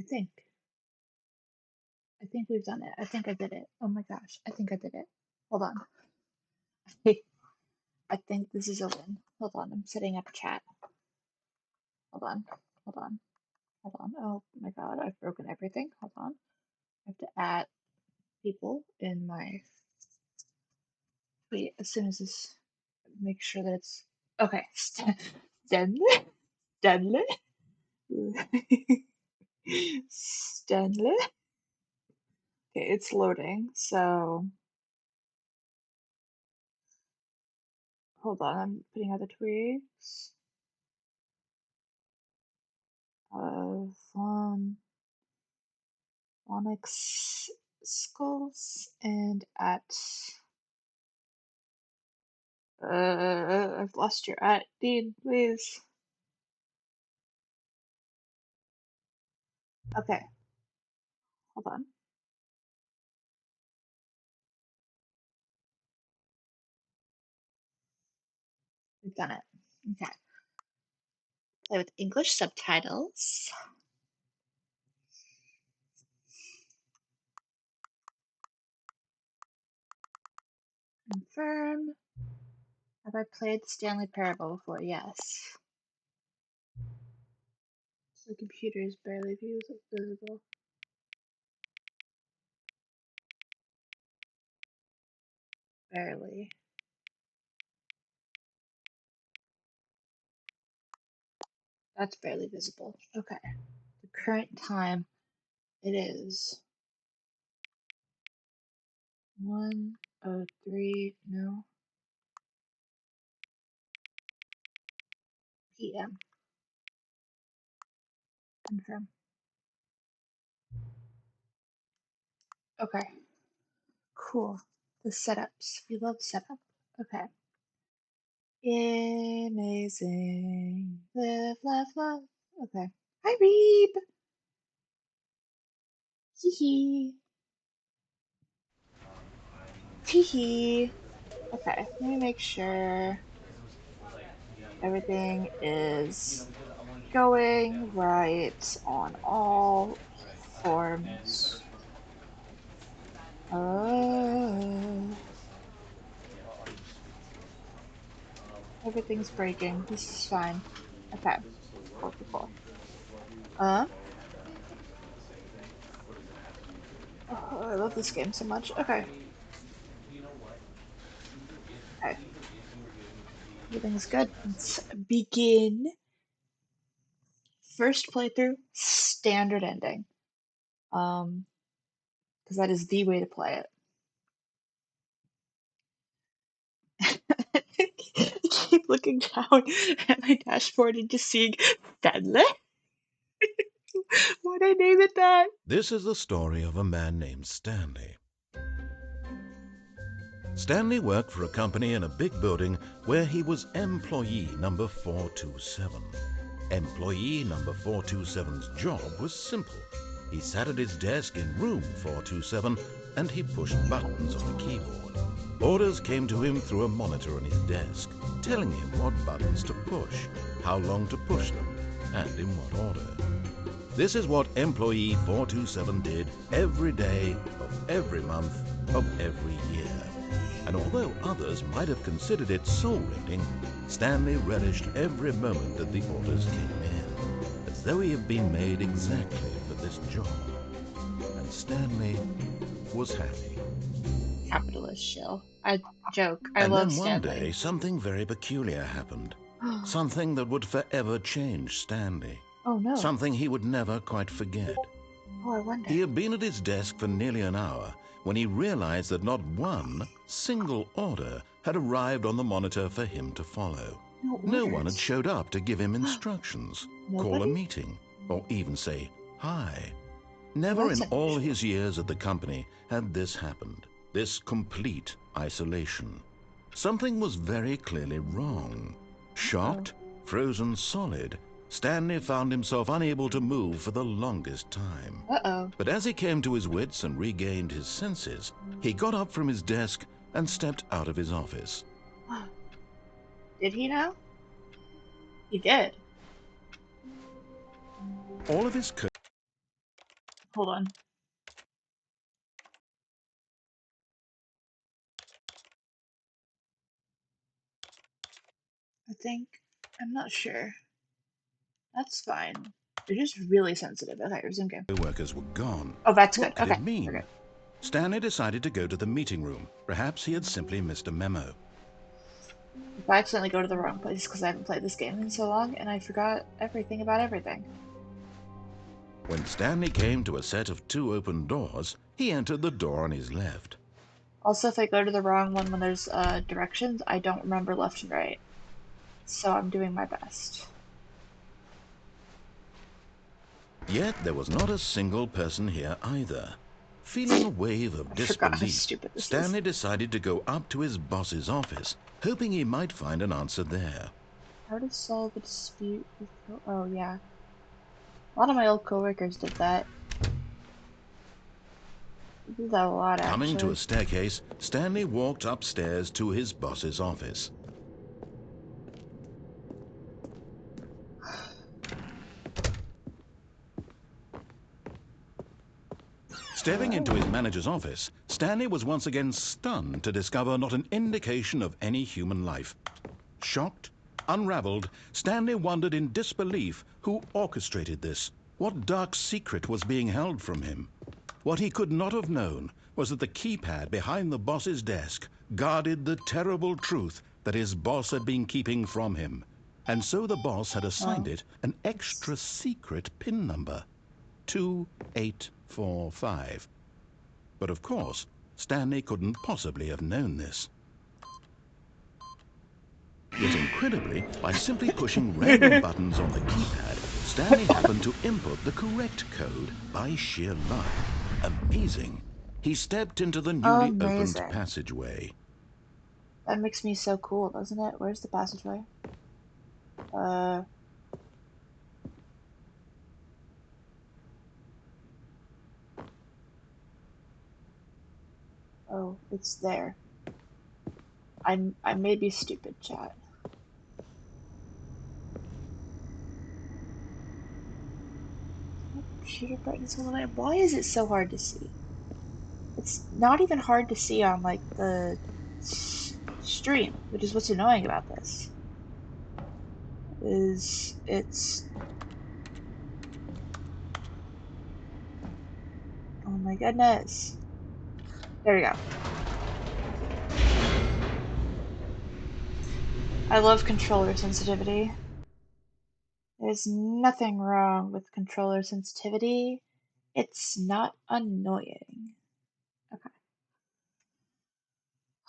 I think. I think we've done it. I think I did it. Oh my gosh. I think I did it. Hold on. I think this is a win. Hold on. I'm setting up chat. Hold on. Hold on. Hold on. Oh my god. I've broken everything. Hold on. I have to add people in my. Wait, as soon as this. Make sure that it's. Okay. Stanley? Stanley? Stanley? Okay, it's loading. So. Hold on. I'm putting out the tweets. Von Onyx Skulls and at I've lost your at Dean, please. Okay, hold on. We've done it. Okay. Play with English subtitles. Confirm. Have I played Stanley Parable before? Yes. The computer is barely visible. Barely. That's barely visible. Okay. The current time it is 1:03 no p.m. Confirm. Okay. Cool. The setups. We love setup. Okay. Amazing. Live, laugh, love. Okay. Hi, Reeb. Hee hee. Tee hee. Okay. Let me make sure everything is going right on all forms. Everything's breaking. This is fine. Okay. Cool, cool, cool. Oh, I love this game so much. Okay. Okay. Everything's good. Let's begin. First playthrough, standard ending. Because that is the way to play it. I keep looking down at my dashboard and just seeing Stanley. Why'd I name it that? This is the story of a man named Stanley. Stanley worked for a company in a big building where he was employee number 427. Employee number 427's job was simple. He sat at his desk in room 427 and he pushed buttons on a keyboard. Orders came to him through a monitor on his desk, telling him what buttons to push, how long to push them, and in what order. This is what employee 427 did every day of every month of every year. And although others might have considered it soul-rending, Stanley relished every moment that the orders came in, as though he had been made exactly for this job. And Stanley was happy. Capitalist shill. I joke. I And love then one day, Stanley. something very peculiar happened. Something that would forever change Stanley. Oh no. Something he would never quite forget. Oh, I wonder. He had been at his desk for nearly an hour when he realized that not one single order had arrived on the monitor for him to follow. No No one had orders. showed up to give him instructions, call a Nobody? meeting, or even say hi. Well, Never that's in all unusual. his years at the company had this happened, this complete isolation. Something was very clearly wrong. Shocked, frozen solid, Stanley found himself unable to move for the longest time. Uh-oh. But as he came to his wits and regained his senses, he got up from his desk and stepped out of his office. Did he know? He did. All of his Hold on. I think, I'm not sure. That's fine. They're just really sensitive. Okay, resume game. Co-workers were gone. Oh, that's What good. could Okay, it mean? we're good. Stanley decided to go to the meeting room. Perhaps he had simply missed a memo. If I accidentally go to the wrong place because I haven't played this game in so long and I forgot everything about everything. When Stanley came to a set of 2 open doors, he entered the door on his left. Also, if I go to the wrong one when there's directions, I don't remember left and right. So I'm doing my best. Yet there was not a single person here either. Feeling a wave of I forgot how disbelief, stupid this is. Stanley decided to go up to his boss's office, hoping he might find an answer there. How to solve a dispute with... Oh, yeah. A lot of my old coworkers did that. They did that a lot, actually. Coming to a staircase, Stanley walked upstairs to his boss's office. Stepping into his manager's office, Stanley was once again stunned to discover not an indication of any human life. Shocked, unraveled, Stanley wondered in disbelief who orchestrated this. What dark secret was being held from him? What he could not have known was that the keypad behind the boss's desk guarded the terrible truth that his boss had been keeping from him. And so the boss had assigned it an extra secret PIN number, 2845. But of course, Stanley couldn't possibly have known this. Yet incredibly, by simply pushing random buttons on the keypad, Stanley happened to input the correct code by sheer luck. Amazing. He stepped into the newly opened passageway. That makes me so cool, doesn't it? Where's the passageway? Oh, it's there. I may be stupid, chat. Computer brightness all the way. Why is it so hard to see? It's not even hard to see on like the stream, which is what's annoying about this. It's oh my goodness. There we go. I love controller sensitivity. There's nothing wrong with controller sensitivity. It's not annoying. Okay.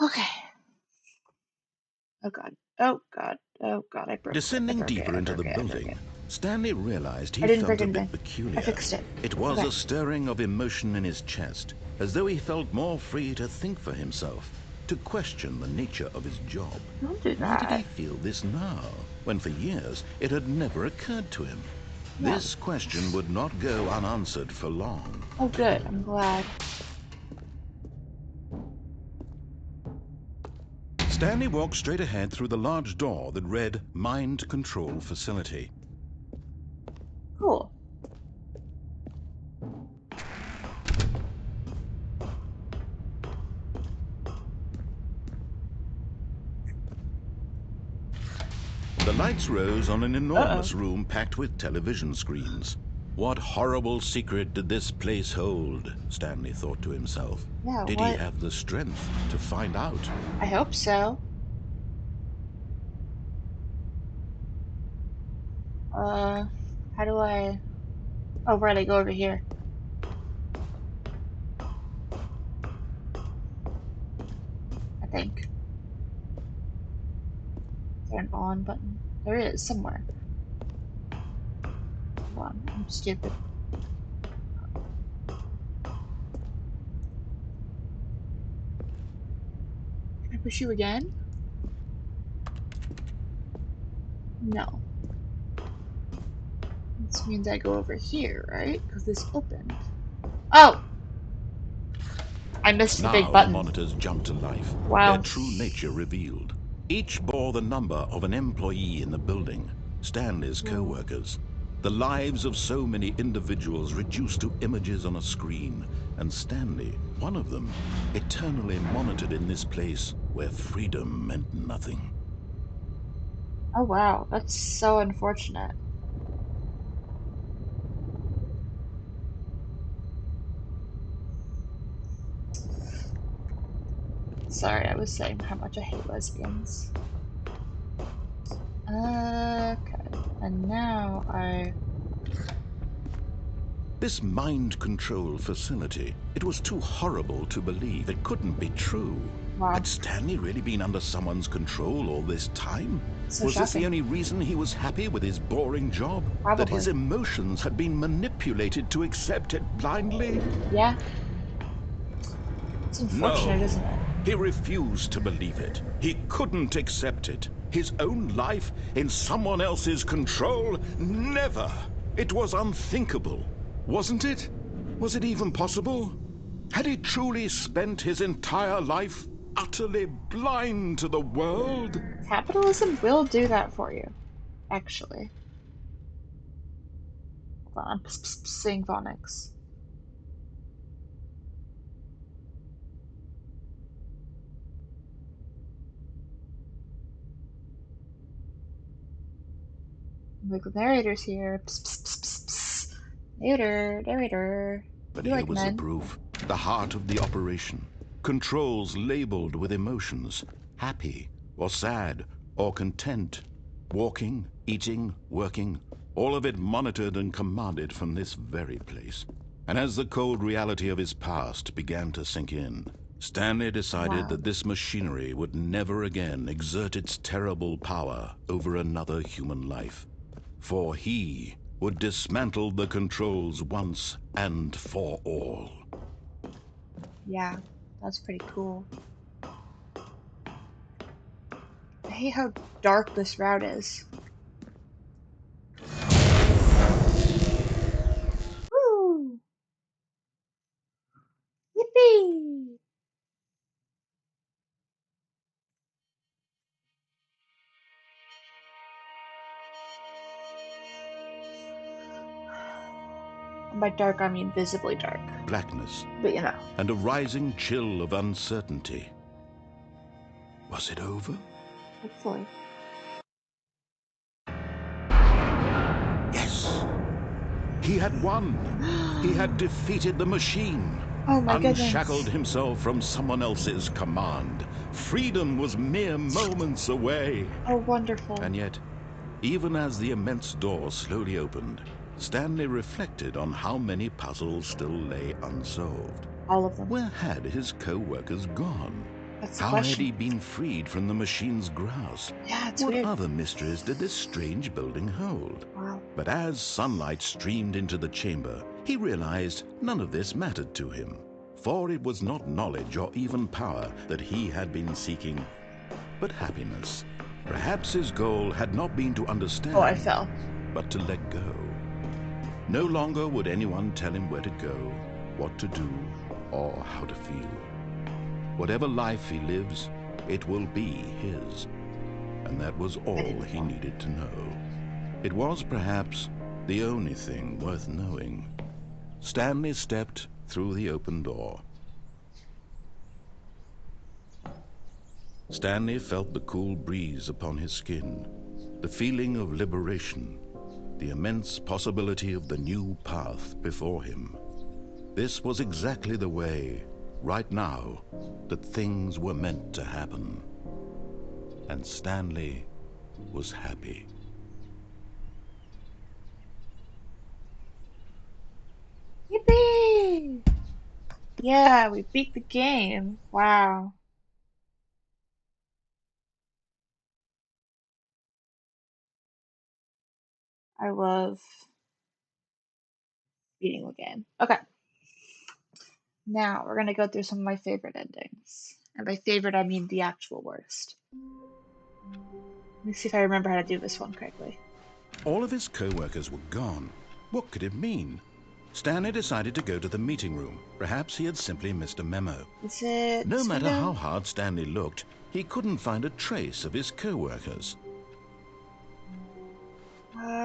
Okay. Oh god. Oh god. Oh god. I broke it. Descending deeper into the building, Stanley realized he felt a bit peculiar. I fixed it. It was a stirring of emotion in his chest, as though he felt more free to think for himself, to question the nature of his job. Don't do Why that. did he feel this now, when for years it had never occurred to him? Yeah. This question would not go unanswered for long. Oh good. I'm glad. Stanley walked straight ahead through the large door that read Mind Control Facility. Cool. The lights rose on an enormous room packed with television screens. What horrible secret did this place hold? Stanley thought to himself. Yeah, Did he have the strength to find out? I hope so. How do I... Oh, right, I go over here. I think. Is there an on button? There is, somewhere. Hold on, I'm stupid. Can I push you again? No. This means I go over here, right? Because this opened. Oh! I missed the big button. Now the monitors jumped to life. Wow. Their true nature revealed. Each bore the number of an employee in the building, Stanley's co-workers. The lives of so many individuals reduced to images on a screen, and Stanley, one of them, eternally monitored in this place where freedom meant nothing. Oh wow, that's so unfortunate. Sorry, I was saying how much I hate lesbians. Okay, and now This mind control facility, it was too horrible to believe. It couldn't be true. wow, Had Stanley really been under someone's control all this time? so Was this the shocking. only reason he was happy with his boring job? That his Probably. emotions had been manipulated to accept it blindly? Yeah, it's No. unfortunate, isn't it? He refused to believe it. He couldn't accept it. His own life in someone else's control? Never! It was unthinkable. Wasn't it? Was it even possible? Had he truly spent his entire life utterly blind to the world? Capitalism will do that for you, actually. Hold on, I'm saying phonics. Like the narrator's here. Narrator, narrator. But You here like was the men? proof, the heart of the operation. Controls labeled with emotions, happy or sad or content. Walking, eating, working, all of it monitored and commanded from this very place. And as the cold reality of his past began to sink in, Stanley decided Wow. that this machinery would never again exert its terrible power over another human life. For he would dismantle the controls once and for all. Yeah, that's pretty cool. I hate how dark this route is. Woo! Yippee! And by dark, I mean visibly dark. Blackness But you know. and a rising chill of uncertainty. Was it over? Hopefully. Yes. He had won. He had defeated the machine. Oh my Unshackled goodness. himself from someone else's command. Freedom was mere moments away. Oh, wonderful. And yet, even as the immense door slowly opened, Stanley reflected on how many puzzles still lay unsolved. All of them. Where had his co-workers gone? That's the How had question. he been freed from the machine's grasp? Yeah, it's What weird. other mysteries did this strange building hold? Wow. But as sunlight streamed into the chamber, he realized none of this mattered to him. For it was not knowledge or even power that he had been seeking, but happiness. Perhaps his goal had not been to understand, Oh, I fell. but to let go. No longer would anyone tell him where to go, what to do, or how to feel. Whatever life he lives, it will be his. And that was all he needed to know. It was perhaps the only thing worth knowing. Stanley stepped through the open door. Stanley felt the cool breeze upon his skin, the feeling of liberation, the immense possibility of the new path before him. This was exactly the way, right now, that things were meant to happen. And Stanley was happy. Yippee! Yeah, we beat the game. Wow. I love beating the game. Okay. Now we're gonna go through some of my favorite endings. And by favorite, I mean the actual worst. Let me see if I remember how to do this one correctly. All of his co-workers were gone. What could it mean? Stanley decided to go to the meeting room. Perhaps he had simply missed a memo. Is it No this matter how window? hard Stanley looked, he couldn't find a trace of his co-workers.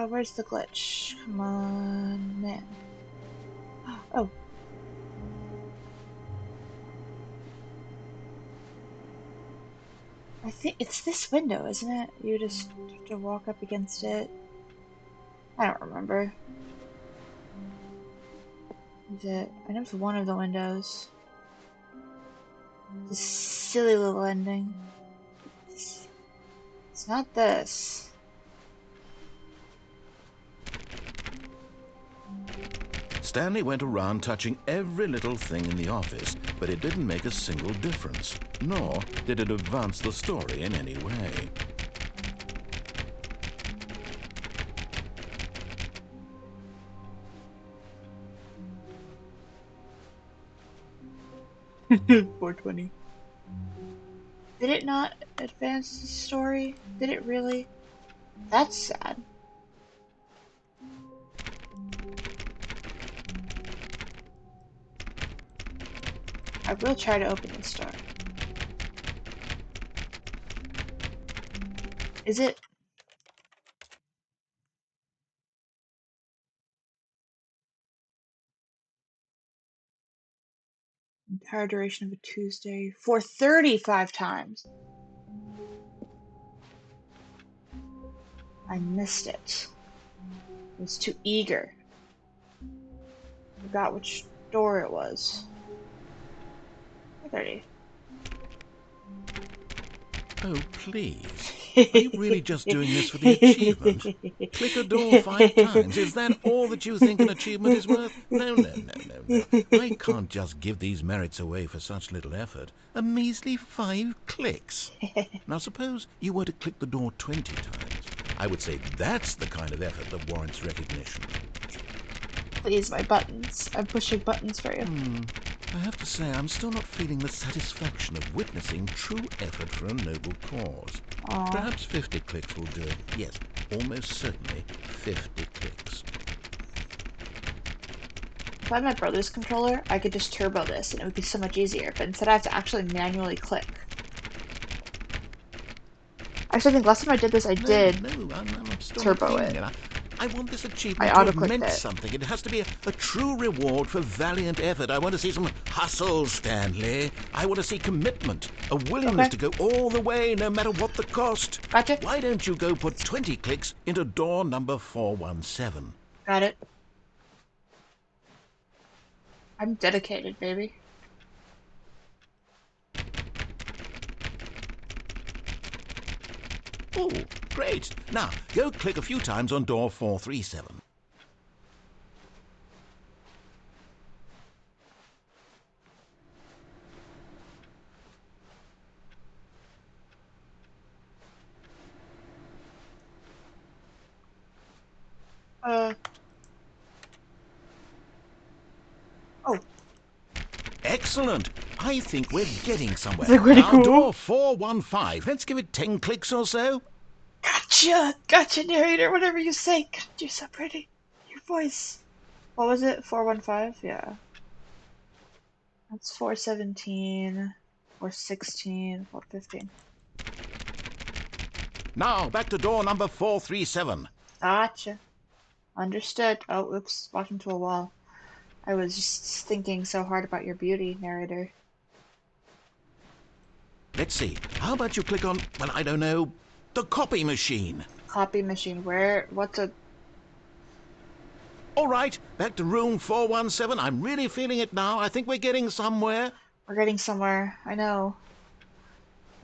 Where's the glitch? Come on, man. Oh. I think it's this window, isn't it? You just have to walk up against it. I don't remember. Is it? I know it's one of the windows. This silly little ending. It's not this. Stanley went around touching every little thing in the office, but it didn't make a single difference, nor did it advance the story in any way. $4.20. Did it not advance the story? Did it really? That's sad. I will try to open this door. Is it? Entire duration of a Tuesday for 35 times. I missed it. I was too eager. Forgot which door it was. 30. Oh, please. Are you really just doing this for the achievement? Click a door 5 times. Is that all that you think an achievement is worth? No, no, no, no, no. I can't just give these merits away for such little effort. A measly 5 clicks. Now, suppose you were to click the door 20 times. I would say that's the kind of effort that warrants recognition. Please, my buttons. I'm pushing buttons for you. I have to say, I'm still not feeling the satisfaction of witnessing true effort for a noble cause. Aww. Perhaps 50 clicks will do it. Yes, almost certainly 50 clicks. If I had my brother's controller, I could just turbo this and it would be so much easier, but instead I have to actually manually click. Actually, I think last time I did this, I did I'm still turbo not feeling it. it. I want this achievement I to have auto-clicked meant it. something. It has to be a true reward for valiant effort. I want to see some hustle, Stanley. I want to see commitment, a willingness to go all the way, no matter what the cost. Gotcha. Why don't you go put 20 clicks into door number 417? Got it. I'm dedicated, baby. Oh, great. Now, go click a few times on door 437. Oh. Excellent. I think we're getting somewhere. Is it pretty Now, cool? door 415. Let's give it 10 clicks or so. Gotcha! Gotcha, narrator, whatever you say. God, you're so pretty. Your voice. What was it? 415? Yeah. That's 417, 416, 415. Now, back to door number 437. Gotcha. Understood. Oh, oops. Walked into a wall. I was just thinking so hard about your beauty, narrator. Let's see. How about you click on, well, I don't know, the copy machine? Copy machine. Where? What's a... All right, back to room 417. I'm really feeling it now. I think we're getting somewhere. We're getting somewhere. I know.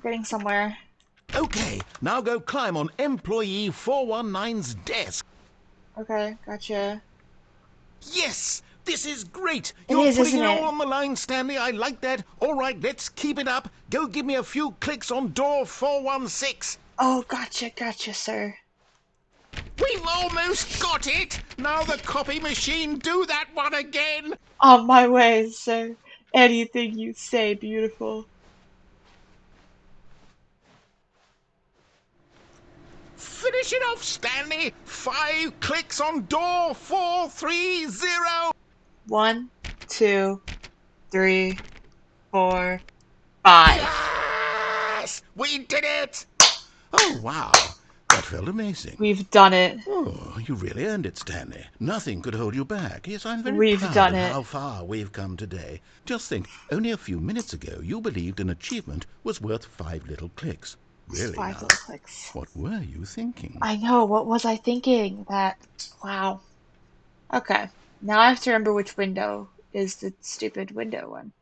We're getting somewhere. Okay, now go climb on employee 419's desk. Okay, gotcha. Yes! This is great! It You're is, putting isn't it all it? on the line, Stanley. I like that. All right, let's keep it up. Go give me a few clicks on door 416. Oh, gotcha, sir. We've almost got it! Now the copy machine, do that one again! On my way, sir. Anything you say, beautiful. Finish it off, Stanley! 5 clicks on door 430! 1, 2, 3, 4, 5. Yes! We did it! Oh, wow. That felt amazing. We've done it. Oh, you really earned it, Stanley. Nothing could hold you back. Yes, I'm very We've proud done of it. how far we've come today. Just think, only a few minutes ago you believed an achievement was worth 5 little clicks. It's Really 5 now, little clicks. what were you thinking? I know. What was I thinking? Wow. Okay. Now I have to remember which window is the stupid window one.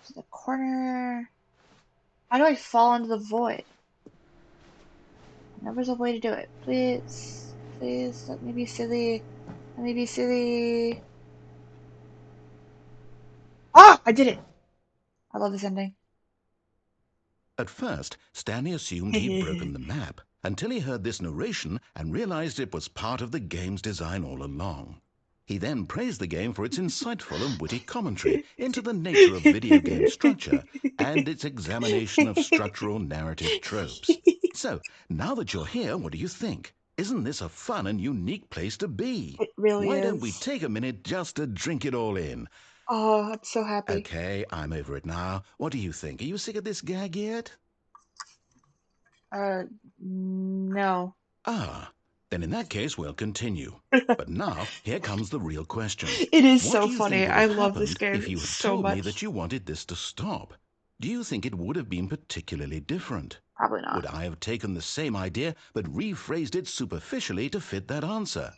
To the corner. How do I fall into the void? There was a way to do it. Please. Please, let me be silly. Let me be silly. Ah! I did it! I love this ending. At first, Stanley assumed he'd broken the map until he heard this narration and realized it was part of the game's design all along. He then praised the game for its insightful and witty commentary into the nature of video game structure and its examination of structural narrative tropes. So, now that you're here, what do you think? Isn't this a fun and unique place to be? It really Why don't we is. take a minute just to drink it all in? Oh, I'm so happy. Okay, I'm over it now. What do you think? Are you sick of this gag yet? No. Ah, then in that case we'll continue. But now, here comes the real question. It is What so do you think funny. would I have love this happened game if you had so told me much. that you wanted this to stop? Do you think it would have been particularly different? Probably not. Would I have taken the same idea but rephrased it superficially to fit that answer?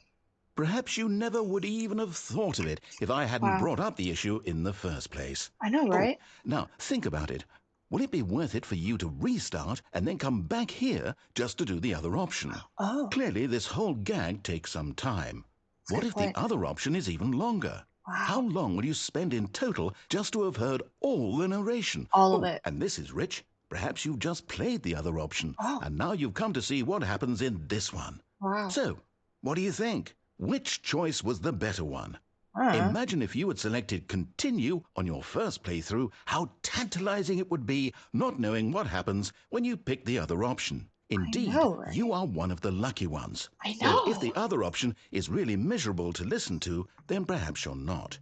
Perhaps you never would even have thought of it if I hadn't Wow. brought up the issue in the first place. I know, Oh, right? now think about it. Will it be worth it for you to restart and then come back here just to do the other option? Oh, Clearly, this whole gag takes some time. that's a What good if the point. other option is even longer? How Wow. long will you spend in total just to have heard all the narration? All of Oh, it. and this is rich. Perhaps you've just played the other option, Oh, and now you've come to see what happens in this one. wow. So, what do you think? Which choice was the better one? Uh, Imagine if you had selected continue on your first playthrough, how tantalizing it would be not knowing what happens when you pick the other option. I Indeed, know, right? you are one of the lucky ones. I Though if know. the other option is really miserable to listen to, then perhaps you're not.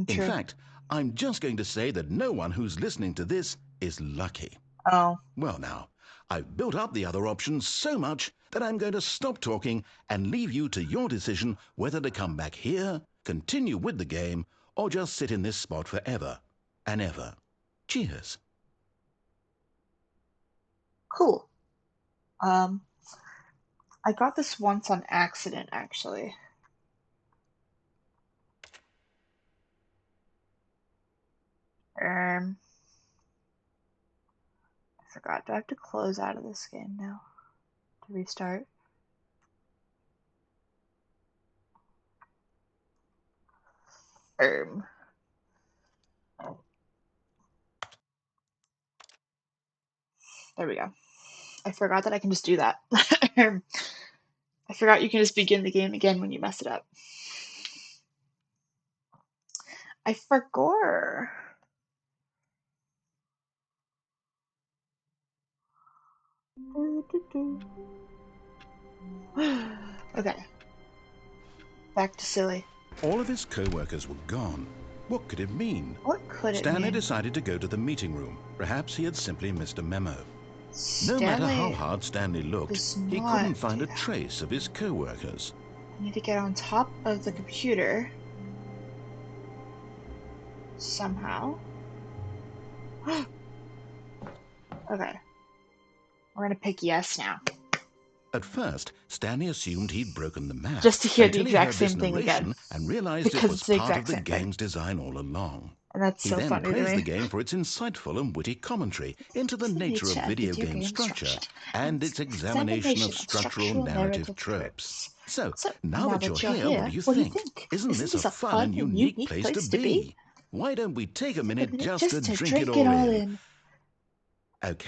In True. fact, I'm just going to say that no one who's listening to this is lucky. Oh, Well, now, I've built up the other options so much that I'm going to stop talking and leave you to your decision whether to come back here, continue with the game, or just sit in this spot forever and ever. Cheers. cool. Um, I got this once on accident, actually. Um, I forgot. Do I have to close out of this game now to restart? Um, there we go. I forgot that I can just do that. I forgot you can just begin the game again when you mess it up. I forgot. Okay, back to silly. All of his co-workers were gone. What could it mean? What could it Stanley mean? decided to go to the meeting room. Perhaps he had simply missed a memo. No matter how Stanley hard Stanley looked, does he not couldn't find do a that. trace of his co-workers. I need to get on top of the computer somehow. Okay, we're gonna pick yes now. At first, Stanley assumed he'd broken the map Just to hear the until he exact heard this same thing again. narration and realized it Because was it's the part of exact the same thing. game's design all along. And that's He so then funny to praised the me. game for its insightful and witty commentary into the nature of video game structure and its examination of structural narrative tropes. So, now that you're here, what do you what do you think? think? Isn't this a This a fun and fun and unique unique place to place to be? be? Why don't we take a Take a minute minute just to just to drink it drink it all all in? in.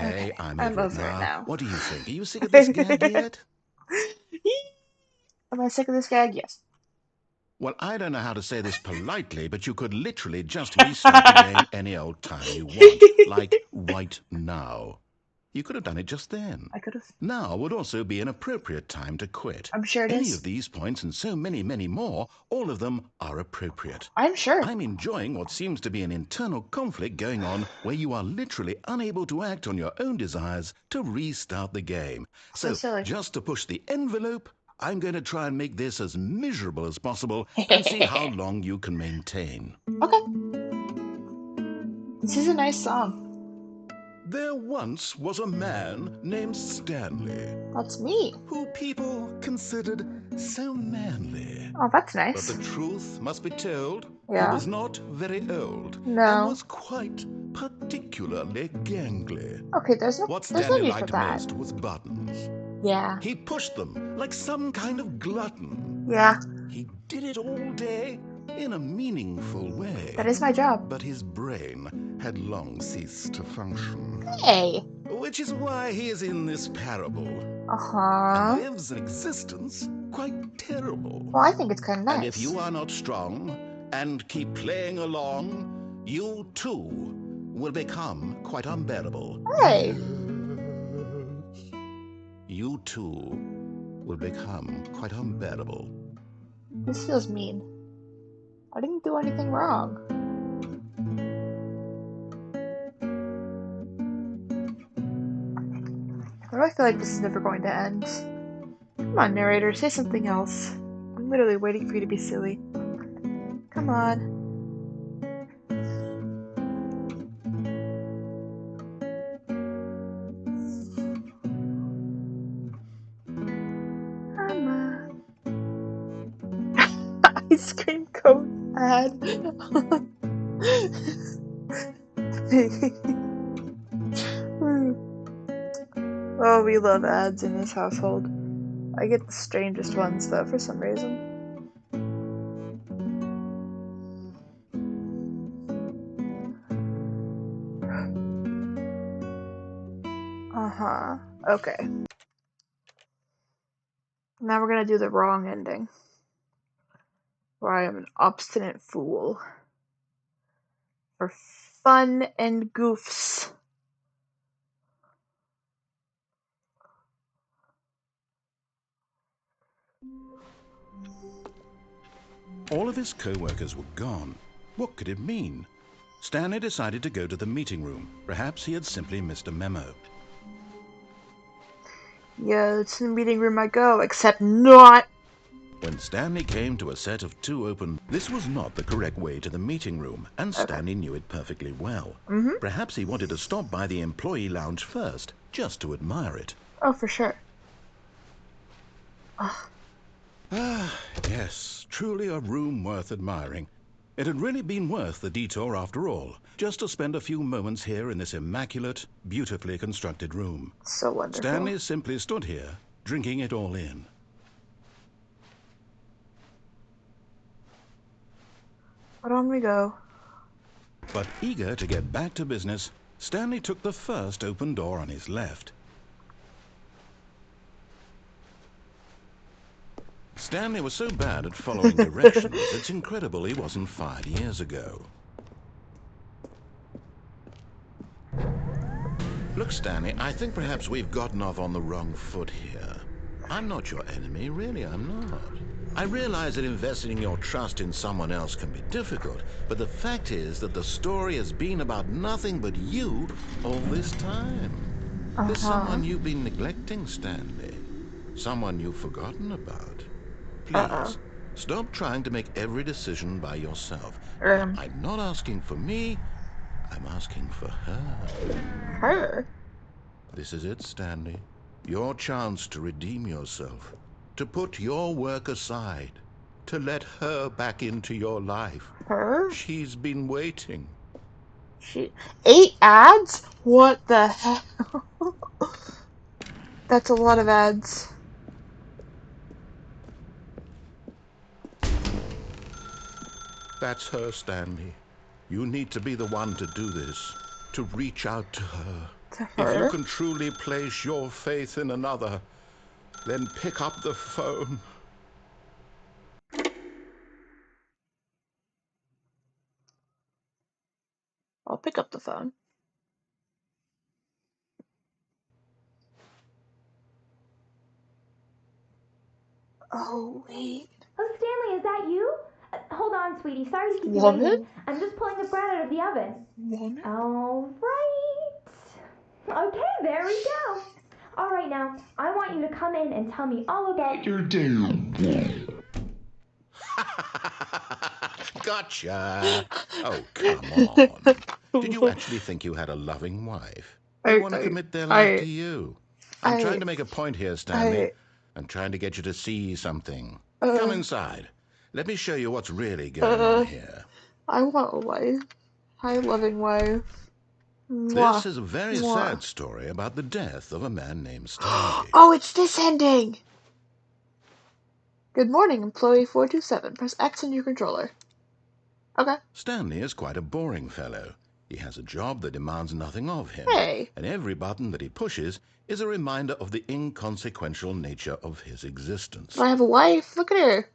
Okay, Okay, I'm I'm over it over it now. now. What do you think? Are you sick of this gag yet? Am I sick of this gag? Yes. Well, I don't know how to say this politely, but you could literally just restart the game any old time you want, like right now. You could have done it just then. I could have. Now would also be an appropriate time to quit. I'm sure it Any is. of these points and so many, many more, all of them are appropriate. I'm sure. I'm enjoying what seems to be an internal conflict going on where you are literally unable to act on your own desires to restart the game. So So, silly. just to push the envelope, I'm going to try and make this as miserable as possible and see how long you can maintain. Okay. This is a nice song. There once was a man named Stanley, That's me. who people considered so manly. Oh, that's But nice. the truth must be told, he Yeah. was not very old and No. was quite particularly gangly. Okay, there's no What there's no Stanley need for liked that. most was buttons. Yeah. He pushed them like some kind of glutton. Yeah. He did it all day in a meaningful way. That is my job. But his brain had long ceased to function. Hey. Which is why he is in this parable and Uh-huh. lives an existence quite terrible. Well, I think it's kind of nice. And if you are not strong and keep playing along, you too will become quite unbearable. Hey. You too will become quite unbearable. This feels mean. I didn't do anything wrong. Why do I feel like this is never going to end? Come on, narrator, say something else. I'm literally waiting for you to be silly. Come on. Come on. Ice cream cone ad. Oh, we love ads in this household. I get the strangest ones though for some reason. Uh-huh. Okay. Now we're gonna do the wrong ending. Where I am an obstinate fool. For fun and goofs. All of his co-workers were gone. What could it mean? Stanley decided to go to the meeting room. Perhaps he had simply missed a memo. Yeah, it's in the meeting room I go, except not. When Stanley came to a set of two open, this was not the correct way to the meeting room, and Okay. Stanley knew it perfectly well. Mm-hmm. Perhaps he wanted to stop by the employee lounge first, just to admire it. Oh, for sure. Ugh. Ah, yes, truly a room worth admiring. It had really been worth the detour after all, just to spend a few moments here in this immaculate, beautifully constructed room. So wonderful. Stanley simply stood here, drinking it all in. But on we go. But eager to get back to business, Stanley took the first open door on his left. Stanley was so bad at following directions, it's incredible he wasn't 5 years ago. Look, Stanley, I think perhaps we've gotten off on the wrong foot here. I'm not your enemy, really, I'm not. I realize that investing your trust in someone else can be difficult, but the fact is that the story has been about nothing but you all this time. There's someone you've been neglecting, Stanley. Someone you've forgotten about. Please, stop trying to make every decision by yourself. I'm not asking for me, I'm asking for her. Her? This is it, Stanley. Your chance to redeem yourself. To put your work aside. To let her back into your life. Her? She's been waiting. 8 ads? What the hell? That's a lot of ads. That's her, Stanley. You need to be the one to do this. To reach out to her. To If you her? can truly place your faith in another, then pick up the phone. I'll pick up the phone. Oh, wait. Oh, Stanley, is that you? Hold on, sweetie. Sorry to keep you Woman? waiting. I'm just pulling the bread out of the oven. Woman? All right. Okay, there we go. All right, now, I want you to come in and tell me all about your day. Gotcha! Oh, come on. Did you actually think you had a loving wife? They'd want to commit their life to you. I'm trying to make a point here, Stanley. I'm trying to get you to see something. Come inside. Let me show you what's really going on here. I want a wife. Hi, loving wife. Mwah. This is a very Mwah. sad story about the death of a man named Stanley. Oh, it's this ending! Good morning, employee 427. Press X on your controller. Okay. Stanley is quite a boring fellow. He has a job that demands nothing of him, Hey. and every button that he pushes is a reminder of the inconsequential nature of his existence. I have a wife. Look at her.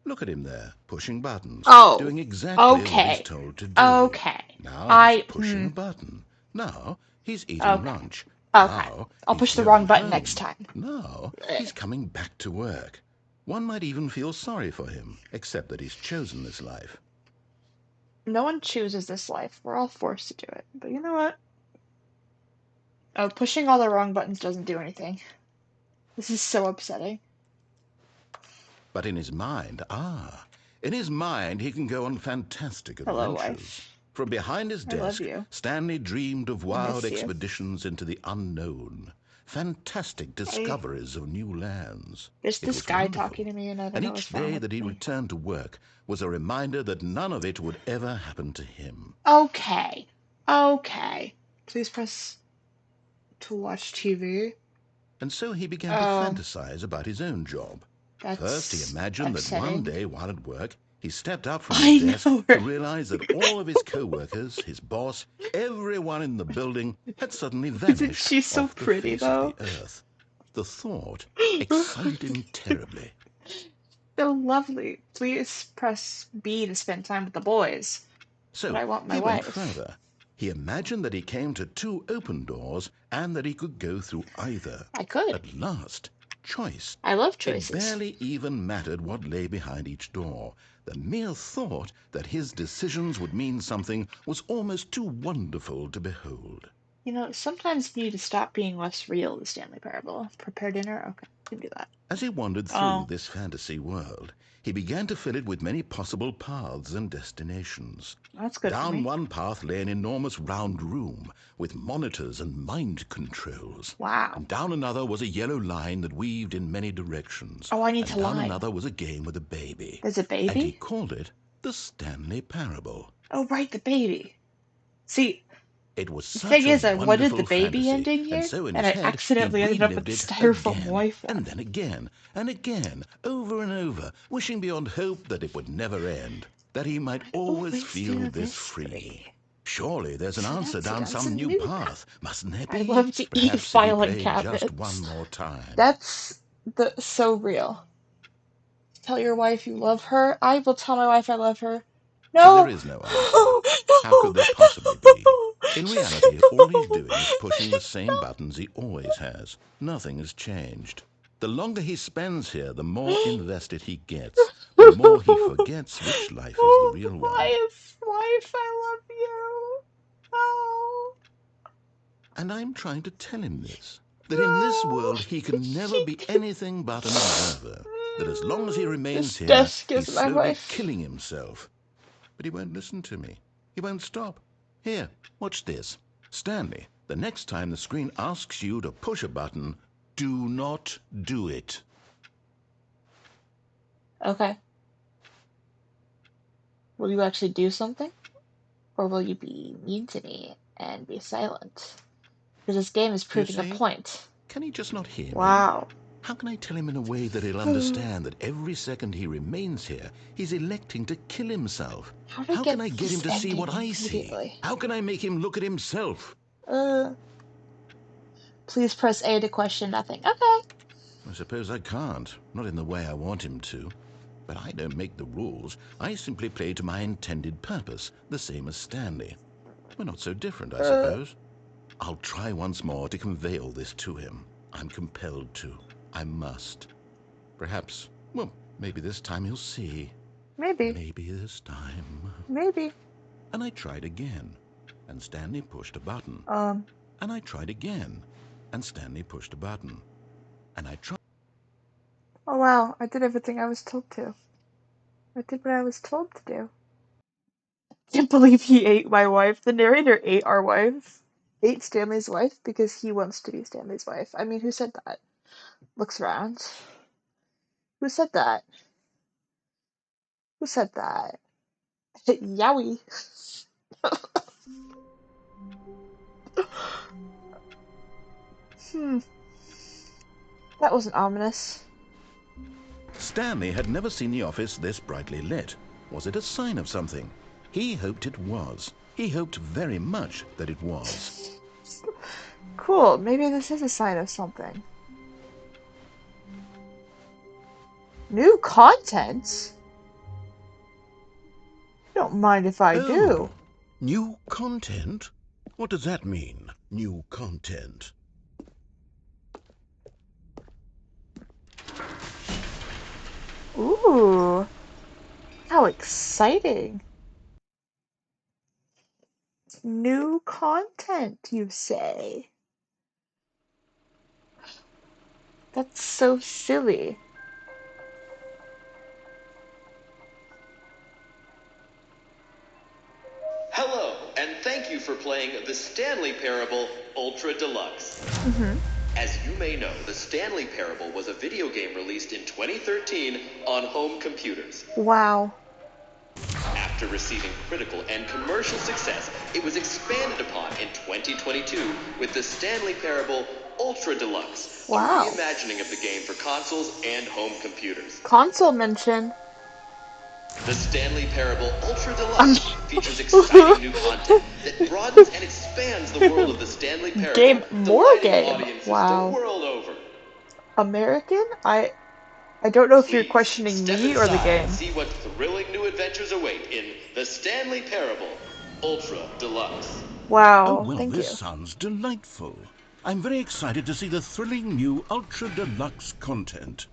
Look at him there, pushing buttons, Oh. doing exactly what he's Okay. told to do. Okay. Now he's pushing a button. Now he's eating Okay. lunch. Okay. Now I'll he's push the going wrong button home. next time. Now he's coming back to work. One might even feel sorry for him, except that he's chosen this life. No one chooses this life. We're all forced to do it. But you know what? Oh, pushing all the wrong buttons doesn't do anything. This is so upsetting. But in his mind, he can go on fantastic Hello, adventures. wife. From behind his I love desk, you. Stanley dreamed of I wild miss you. expeditions into the unknown, fantastic discoveries of new lands. There's It this was guy wonderful. talking to me, and I don't And know each what's wrong day with that he me. returned to work was a reminder that none of it would ever happen to him. Okay. Okay. Please press to watch TV. And so he began to fantasize about his own job. First, he That's imagined that one upsetting. day while at work, he stepped up from his I desk know, to right? realize that all of his co-workers, his boss, everyone in the building had suddenly Isn't vanished she so off the pretty, face of the though? earth. The thought excited him terribly. So lovely. Please press B to spend time with the boys. But So I want my he went wife. further. He imagined that he came to two open doors and that he could go through either. I could. At last, choice. I love It choices. barely even mattered what lay behind each door. The mere thought that his decisions would mean something was almost too wonderful to behold. You know, sometimes you need to stop being less real, the Stanley Parable. Prepare dinner? Okay, you can do that. As he wandered through this fantasy world, he began to fill it with many possible paths and destinations. That's good for Down me. one path lay an enormous round room with monitors and mind controls. Wow. And down another was a yellow line that weaved in many directions. Oh, I need And to down line. another was a game with a baby. There's a And he baby? called it the Stanley Parable. Oh, right, the baby. See, It was the such thing a is, I wanted the wonderful baby fantasy, ending and here, so in and his I head he accidentally ended up with relived the it styrofoam again, wife and one. then again, and again, over and over, wishing beyond hope that it would never end, that he might always feel do this this free. Surely there's an So answer that's down down some some new new path, mustn't there I be? love to eat Perhaps if he filing played just one cabinets. more time. That's so real. Tell your wife you love her. I will tell my wife I love her. So there No! is no answer. How could there possibly be? In reality, all he's doing is pushing the same buttons he always has. Nothing has changed. The longer he spends here, the more invested he gets, the more he forgets which life is the real one. Wife, I love you. Oh. And I'm trying to tell him this, that in this world he can never be anything but an observer, that as long as he remains This here, desk he's is my slowly wife. killing himself. But he won't listen to me. He won't stop. Here, watch this. Stanley, the next time the screen asks you to push a button, do not do it. Okay. Will you actually do something? Or will you be mean to me and be silent? Because this game is You proving a see? point. Can he just not hear me? Wow. How can I tell him in a way that he'll understand that every second he remains here, he's electing to kill himself? How do I How get can I get him this to see what ending I see? immediately? How can I make him look at himself? Please press A to question nothing. Okay. I suppose I can't, not in the way I want him to. But I don't make the rules. I simply play to my intended purpose, the same as Stanley. We're not so different, I suppose. I'll try once more to convey all this to him. I'm compelled to. I must. Perhaps, well, maybe this time he'll see. Maybe. Maybe this time. Maybe. And I tried again, and Stanley pushed a button. Um. And I tried again, and Stanley pushed a button. And I tried. Oh wow, I did everything I was told to. I did what I was told to do. Can't believe he ate my wife. The narrator ate our wife. Ate Stanley's wife because he wants to be Stanley's wife. I mean, who said that? Looks around. Who said that? Who said that? Yowie. That wasn't ominous. Stanley had never seen the office this brightly lit. Was it a sign of something? He hoped it was. He hoped very much that it was. Cool, maybe this is a sign of something. New content? Don't mind if I do. New content? What does that mean, new content? Ooh, how exciting. New content, you say? That's so silly. Hello, and thank you for playing the Stanley Parable Ultra Deluxe. As you may know, the Stanley Parable was a video game released in 2013 on home computers. Wow. After receiving critical and commercial success, it was expanded upon in 2022 with the Stanley Parable Ultra Deluxe, Wow. a reimagining of the game for consoles and home computers. Console mention. The Stanley Parable Ultra Deluxe features exciting new content that broadens and expands the world of the Stanley Parable, Game, more delighting game. audiences Wow. the world over. American? I don't know if you're Please questioning step me or the inside game. and see what thrilling new adventures await in the Stanley Parable Ultra Deluxe. Wow, Oh, well, thank this you. sounds delightful. I'm very excited to see the thrilling new Ultra Deluxe content.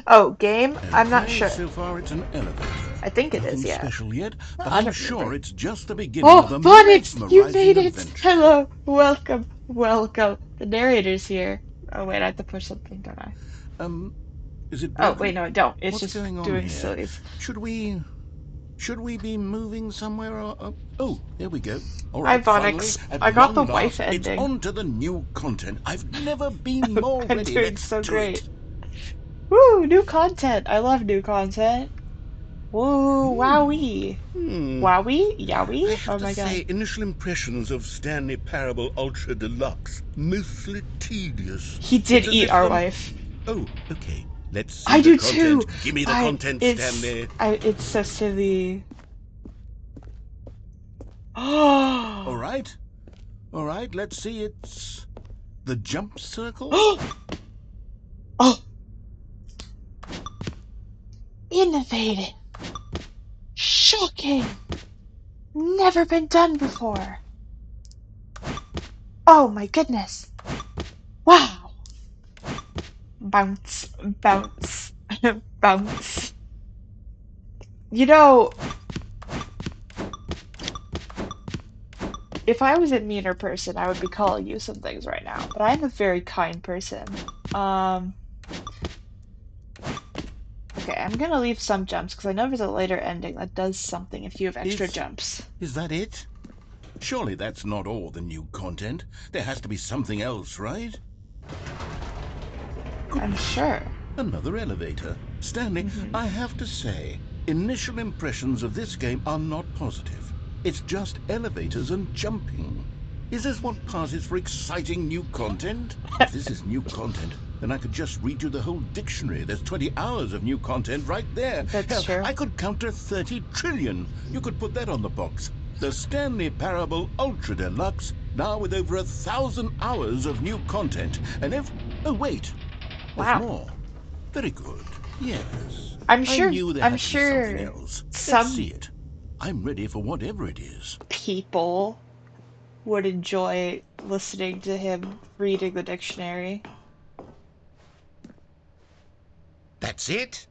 Oh, game? I'm not Okay, sure. so far it's an elevator. I think it Nothing is, yeah. special yet, but I I'm don't sure remember. it's just the beginning of a Phonics! You mesmerizing made it! adventure. Hello, welcome, welcome. The narrator's here. Oh wait, I have to push something, don't I? Is it Oh broken? wait, no, I don't. It's What's just going on doing here? sillies. Should we be moving somewhere? Or, oh, there we go. All Hi, right, finally, Phonics. at I got the long wife last, it's ending. on to the new content. I've never been more I'm ready. doing Let's so do great. it. Woo, new content. I love new content. Woo, wowee. Wowee? Yowie? I have Oh to my god. say, initial impressions of Stanley Parable Ultra Deluxe, mostly tedious. He did It's as eat if our wife. Oh, okay. Let's see I the do content. too. Give me the content, Stanley. It's so silly. All Oh. right. All right, let's see. It's the jump circle. Oh. Innovative. Shocking. Never been done before. Oh my goodness. Wow. Bounce, bounce, bounce. You know, if I was a meaner person, I would be calling you some things right now, but I'm a very kind person. Okay, I'm gonna leave some jumps because I know there's a later ending that does something if you have extra jumps. Is that it? Surely that's not all the new content. There has to be something else, right? I'm sure. Another elevator. Stanley, I have to say, initial impressions of this game are not positive. It's just elevators and jumping. Is this what passes for exciting new content? If this is new content, then I could just read you the whole dictionary. There's 20 hours of new content right there. That's Hell, true. I could count to 30 trillion. You could put that on the box. The Stanley Parable Ultra Deluxe, now with over 1,000 hours of new content. And if... Oh, wait. There's Wow. more. Very good. Yes. I'm I sure. knew there I'm had to be something sure else. Let's some see it. I'm ready for whatever it is. people would enjoy listening to him reading the dictionary. That's it?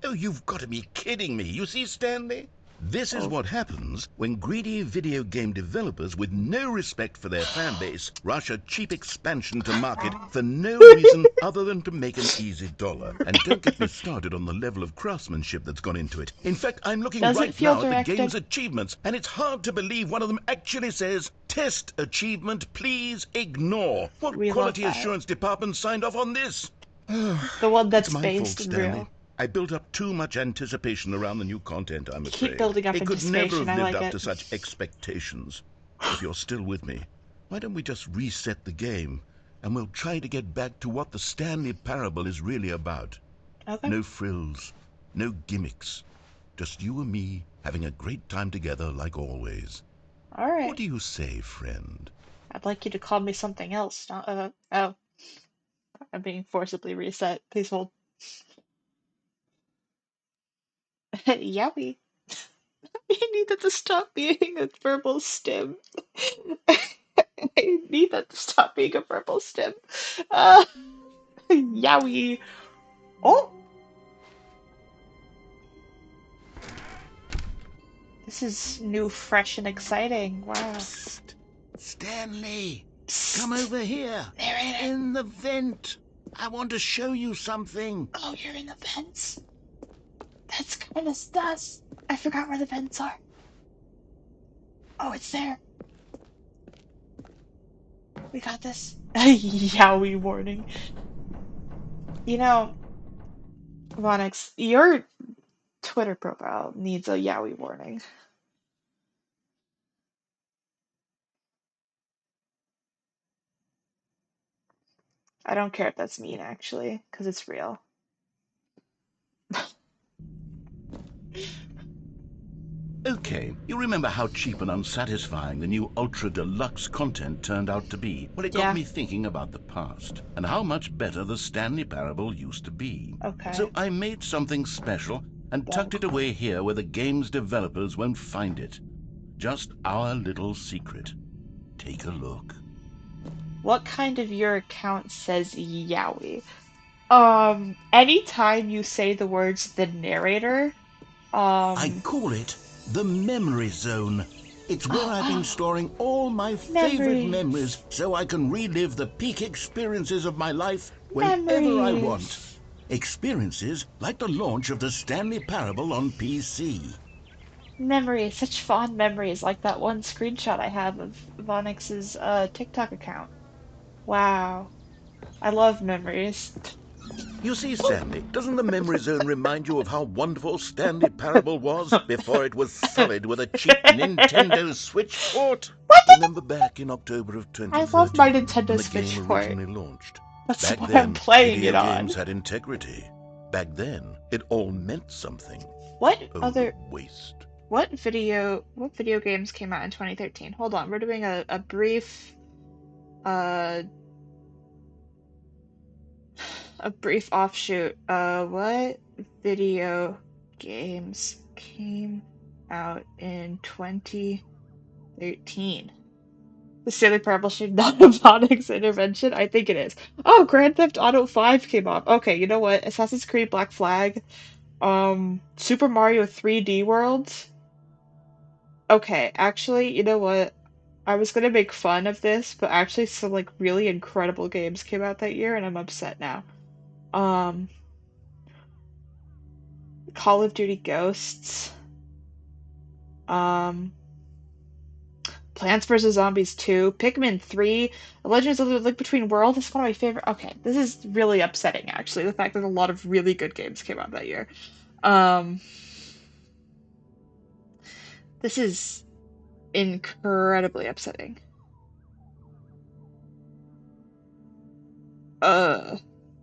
Oh, you've got to be kidding me. You see, Stanley? This is what happens when greedy video game developers with no respect for their fan base rush a cheap expansion to market for no reason other than to make an easy dollar. And don't get me started on the level of craftsmanship that's gone into it. In fact, I'm looking right now at the game's achievements, and it's hard to believe one of them actually says, "Test achievement, please ignore." What quality assurance department signed off on this? The one that's It's my based fault, in Stanley. real. I built up too much anticipation around the new content, I'm afraid. Keep building up it could never anticipation. have lived I like up it. to such expectations. If you're still with me, why don't we just reset the game, and we'll try to get back to what the Stanley Parable is really about. Okay. No frills, no gimmicks. Just you and me having a great time together like always. All right. What do you say, friend? I'd like you to call me something else. Not, oh. I'm being forcibly reset. Please hold. Yowie. You need that to stop being a verbal stem. I need that to stop being a verbal stem. Yowie. Oh! This is new, fresh, and exciting. Wow. Psst. Stanley, Psst. come over here. Narrator. In the vent. I want to show you something. Oh, you're in the vents? That's kind of sus. I forgot where the vents are. Oh, it's there. We got this. Yowie warning. You know, Vonix, your Twitter profile needs a Yowie warning. I don't care if that's mean, actually, because it's real. Okay, you remember how cheap and unsatisfying the new Ultra Deluxe content turned out to be? Well, it got me thinking about the past and how much better the Stanley Parable used to be. Okay. So I made something special and tucked it away here where the game's developers won't find it. Just our little secret. Take a look. What kind of your account says Yowie? Anytime you say the words the narrator, I call it the memory zone. It's where I've been storing all my favorite memories so I can relive the peak experiences of my life whenever I want. Experiences like the launch of the Stanley Parable on PC. Memories, such fond memories, like that one screenshot I have of Vonix's TikTok account. Wow. I love memories. You see, Stanley, doesn't the memory zone remind you of how wonderful Stanley Parable was before it was sullied with a cheap Nintendo Switch port? Remember back in October of 2013 I love my Nintendo when the Switch game port. originally launched? That's Back what then, I'm playing video it on. games had integrity. Back then, it all meant something. What Oh, other waste. what video games came out in 2013? Hold on, we're doing a brief offshoot. What video games came out in 2013? The Stanley Parable should not have Vonix intervention? I think it is. Oh, Grand Theft Auto 5 came up. Okay, you know what? Assassin's Creed Black Flag. Super Mario 3D World. Okay, actually, you know what? I was gonna make fun of this, but actually some like really incredible games came out that year, and I'm upset now. Um, Call of Duty Ghosts. Um, Plants vs. Zombies 2, Pikmin 3, The Legends of the Link Between Worlds is one of my favorite. Okay, this is really upsetting, actually, the fact that a lot of really good games came out that year. This is incredibly upsetting.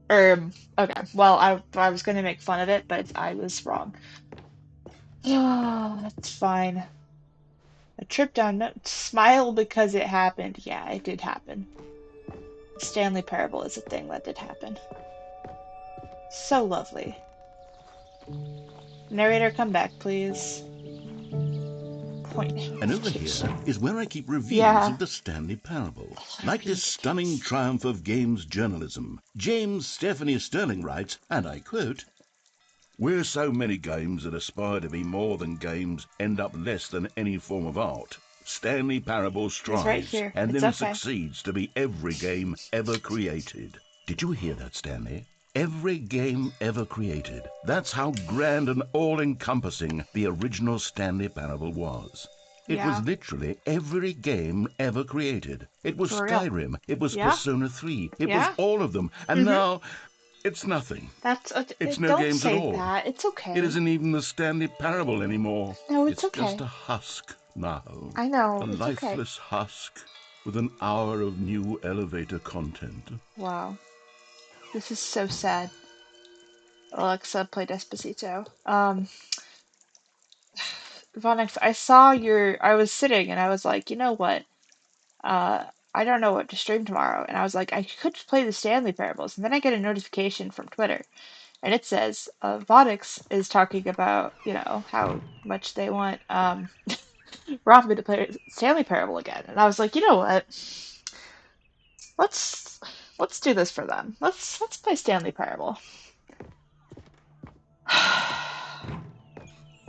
Okay, well, I was gonna make fun of it, but I was wrong. Oh, that's fine. A trip down, no, smile because it happened. Yeah, it did happen. Stanley Parable is a thing that did happen. So lovely. Narrator, come back, please. And over here is where I keep reviews of the Stanley Parable. Like this stunning triumph of games journalism, James Stephanie Sterling writes, and I quote, Where so many games that aspire to be more than games end up less than any form of art, Stanley Parable He's right strives here. and It's then okay. succeeds to be every game ever created. Did you hear that, Stanley? Every game ever created. That's how grand and all-encompassing the original Stanley Parable was. It was Yeah, literally every game ever created. It was for real. Skyrim. It was Yeah, Persona 3. It was yeah. all of them. And now it's nothing. It's no Don't games at say all. that. It's It okay. isn't even the Stanley Parable anymore. No, it's It's just okay. a husk now. I A know, it's okay. lifeless husk with an hour of new elevator content. Wow. This is so sad. Alexa, play Despacito. Vonix, I was sitting and I was like, you know what? Uh, I don't know what to stream tomorrow. And I was like, I could play the Stanley Parables. And then I get a notification from Twitter. And it says, Vonix is talking about, how much they want, Rothman to play Stanley Parable again. And I was like, you know what? Let's let's do this for them. Let's play Stanley Parable.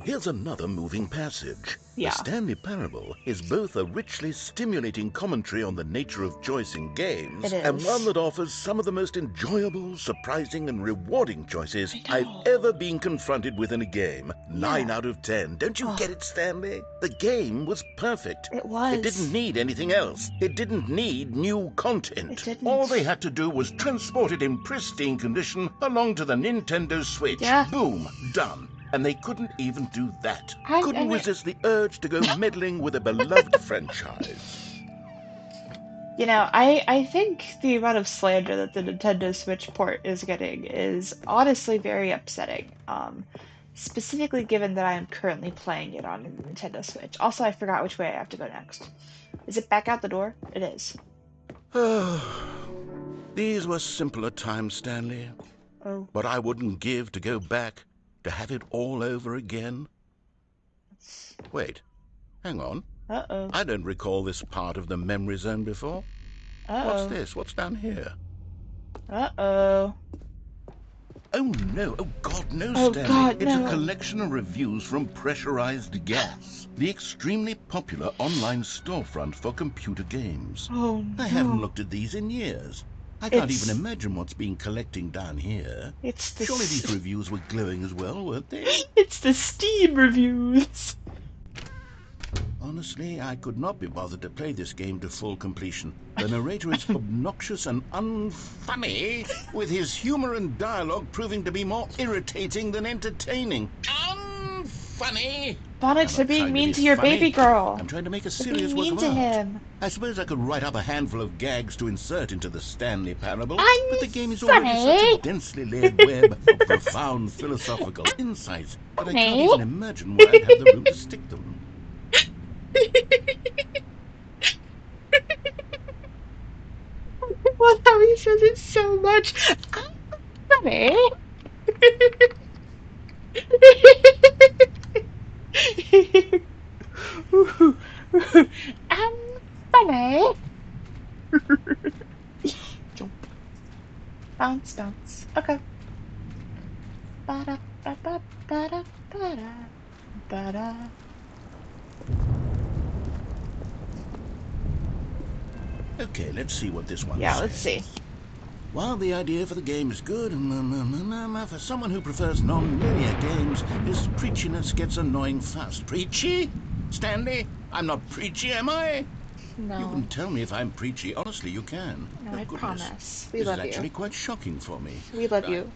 Here's another moving passage. The Yeah, Stanley Parable is both a richly stimulating commentary on the nature of choice in it games and one is. that offers some of the most enjoyable, surprising, and rewarding choices I I've know. ever been confronted with in a game. Yeah. 9 out of 10. Don't you Oh, get it, Stanley? The game was perfect. it It didn't was. need anything else. It didn't need new It content. All didn't. they had to do was transport it in pristine condition along to the Nintendo Switch. Yeah. Boom, done. And they couldn't even do that. I Couldn't mean, resist the urge to go meddling with a beloved franchise. I think the amount of slander that the Nintendo Switch port is getting is honestly very upsetting. Specifically given that I am currently playing it on the Nintendo Switch. Also, I forgot which way I have to go next. Is it back out the door? It is. These were simpler times, Stanley. Oh, But I wouldn't give to go back, to have it all over again. Wait, hang on. uh-oh. I don't recall this part of the memory zone before. What's Uh-oh. this? What's down here? Uh-oh. Oh no, oh God, no, Oh Stanley. God, It's a no. collection of reviews from Pressurized Gas, the extremely popular online storefront for computer games. Oh I haven't no. looked at these in years. I can't even It's imagine what's been collecting down here. it's the Surely these reviews were glowing as well, weren't they? it's the Steam reviews. Honestly, I could not be bothered to play this game to full completion. The narrator is obnoxious and unfunny, with his humor and dialogue proving to be more irritating than entertaining. Unfunny! Bonnets, they're I'm not being trying to mean be to your funny. baby girl. I'm trying to make a They're serious being work mean of to art. him. I suppose I could write up a handful of gags to insert into the Stanley Parable, but the game is already such Unfunny. a densely layered web of profound philosophical insights that I can't Funny. even imagine where I'd have the room to stick them. Well, how he says it so much. Funny. I'm funny. Jump. Bounce, bounce. Okay. Ba-da, ba-ba, ba-da, ba-da, ba-da. Okay, let's see what this one Yeah, says. let's see. While the idea for the game is good, for someone who prefers non-linear games, his preachiness gets annoying fast. Preachy? Stanley? I'm not preachy, am I? You No. can tell me if I'm preachy. Honestly, you can. No, Oh, I goodness. promise. We This is love actually you. quite shocking for me. We love you.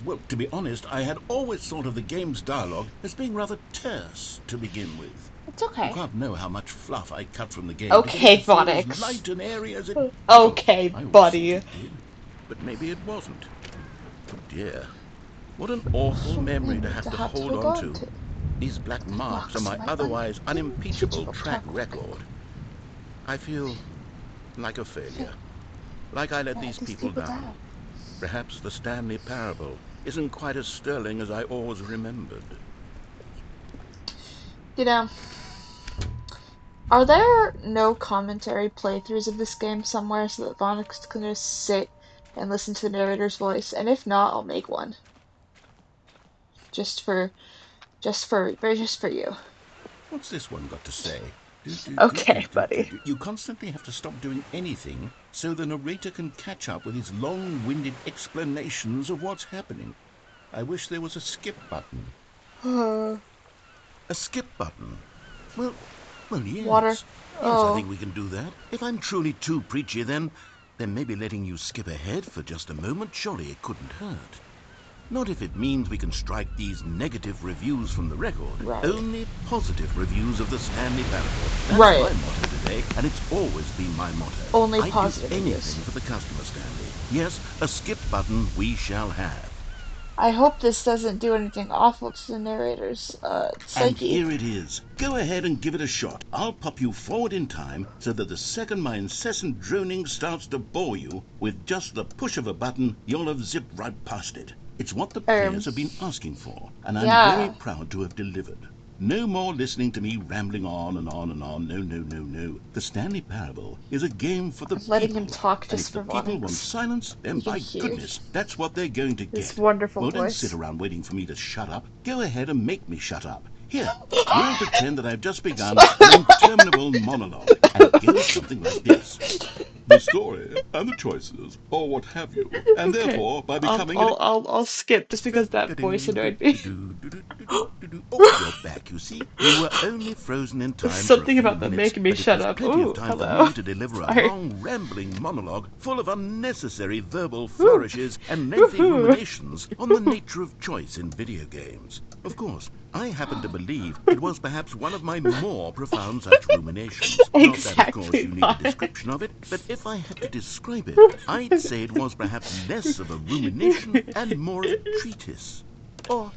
Well, to be honest, I had always thought of the game's dialogue as being rather terse to begin with. It's You okay. can't know how much fluff I cut from the game. Okay, to get it to feel as Vonix. light and airy as it. Okay, I always buddy. thought it did, but maybe it wasn't. Oh dear. What an awful memory to have to hold on to. These black marks on my otherwise unimpeachable track record. I feel like a failure. Like I let these people down. Perhaps the Stanley Parable isn't quite as sterling as I always remembered. You know, are there no commentary playthroughs of this game somewhere so that Vonix can just sit and listen to the narrator's voice? And if not, I'll make one. just for you. What's this one got to say? Okay, buddy. You constantly have to stop doing anything so the narrator can catch up with his long-winded explanations of what's happening. I wish there was a skip button. A skip button? Well, yes. Water. Yes, I think we can do that. If I'm truly too preachy, then maybe letting you skip ahead for just a moment, surely it couldn't hurt. Not if it means we can strike these negative reviews from the record. Right. Only positive reviews of the Stanley Parable. That's right. my motto today, and it's always been my motto. Only positive I'd do anything reviews. for the customer, Stanley. Yes, a skip button we shall have. I hope this doesn't do anything awful to the narrator's psyche. And here it is. Go ahead and give it a shot. I'll pop you forward in time so that the second my incessant droning starts to bore you, with just the push of a button, you'll have zipped right past it. It's what the players have been asking for, and I'm very proud to have delivered. No more listening to me rambling on and on and on. No, no, no, no. The Stanley Parable is a game for the people. Letting him talk just for once. And if the people want silence, then by goodness, that's what they're going to get. His wonderful voice. Don't sit around waiting for me to shut up. Go ahead and make me shut up. Here, we'll pretend that I've just begun an interminable monologue, and it goes something like this. The story and the choices, or what have you, and therefore by becoming I'll skip just because that voice annoyed me. Oh, you're back, you see. You were only frozen in time Something for a few about them minutes, making me but shut it was up. plenty Ooh, of time hello. for me to deliver Sorry. a long, rambling monologue full of unnecessary verbal flourishes and lengthy ruminations on the nature of choice in video games. Of course, I happen to believe it was perhaps one of my more profound such ruminations. Not that, of course, you need a description of it, but if I had to describe it, I'd say it was perhaps less of a rumination and more a treatise. Oh.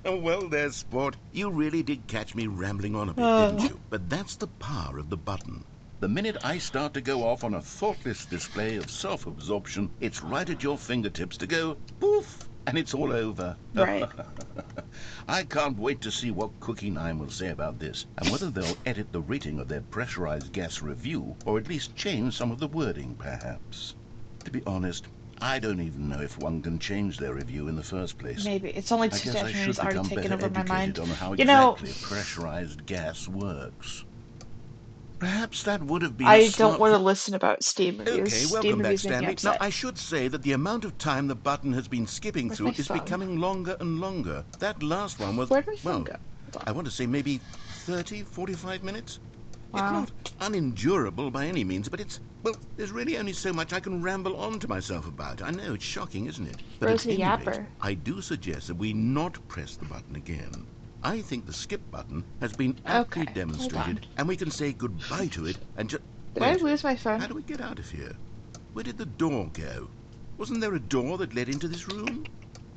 Well, there, sport. You really did catch me rambling on a bit, didn't you? But that's the power of the button. The minute I start to go off on a thoughtless display of self-absorption, it's right at your fingertips to go poof, and it's all over. Right. I can't wait to see what Cookie 9 will say about this, and whether they'll edit the rating of their pressurized gas review, or at least change some of the wording, perhaps. To be honest, I don't even know if one can change their review in the first place. Maybe. It's only I two guess I should It's already become taken better over my mind. educated on how You know, exactly pressurized gas works. Perhaps that would have been I don't want to listen about Steam reviews. Okay, welcome back, Stanley. Now, I should say that the amount of time the button has been skipping through is becoming longer and longer. That last one was, well, I want to say maybe 30, 45 minutes. Wow. It's not unendurable by any means, but it's, well, there's really only so much I can ramble on to myself about. I know, it's shocking, isn't it? But at any rate, I do suggest that we not press the button again. I think the skip button has been aptly demonstrated, and we can say goodbye to it and just... Did I lose my phone? How do we get out of here? Where did the door go? Wasn't there a door that led into this room?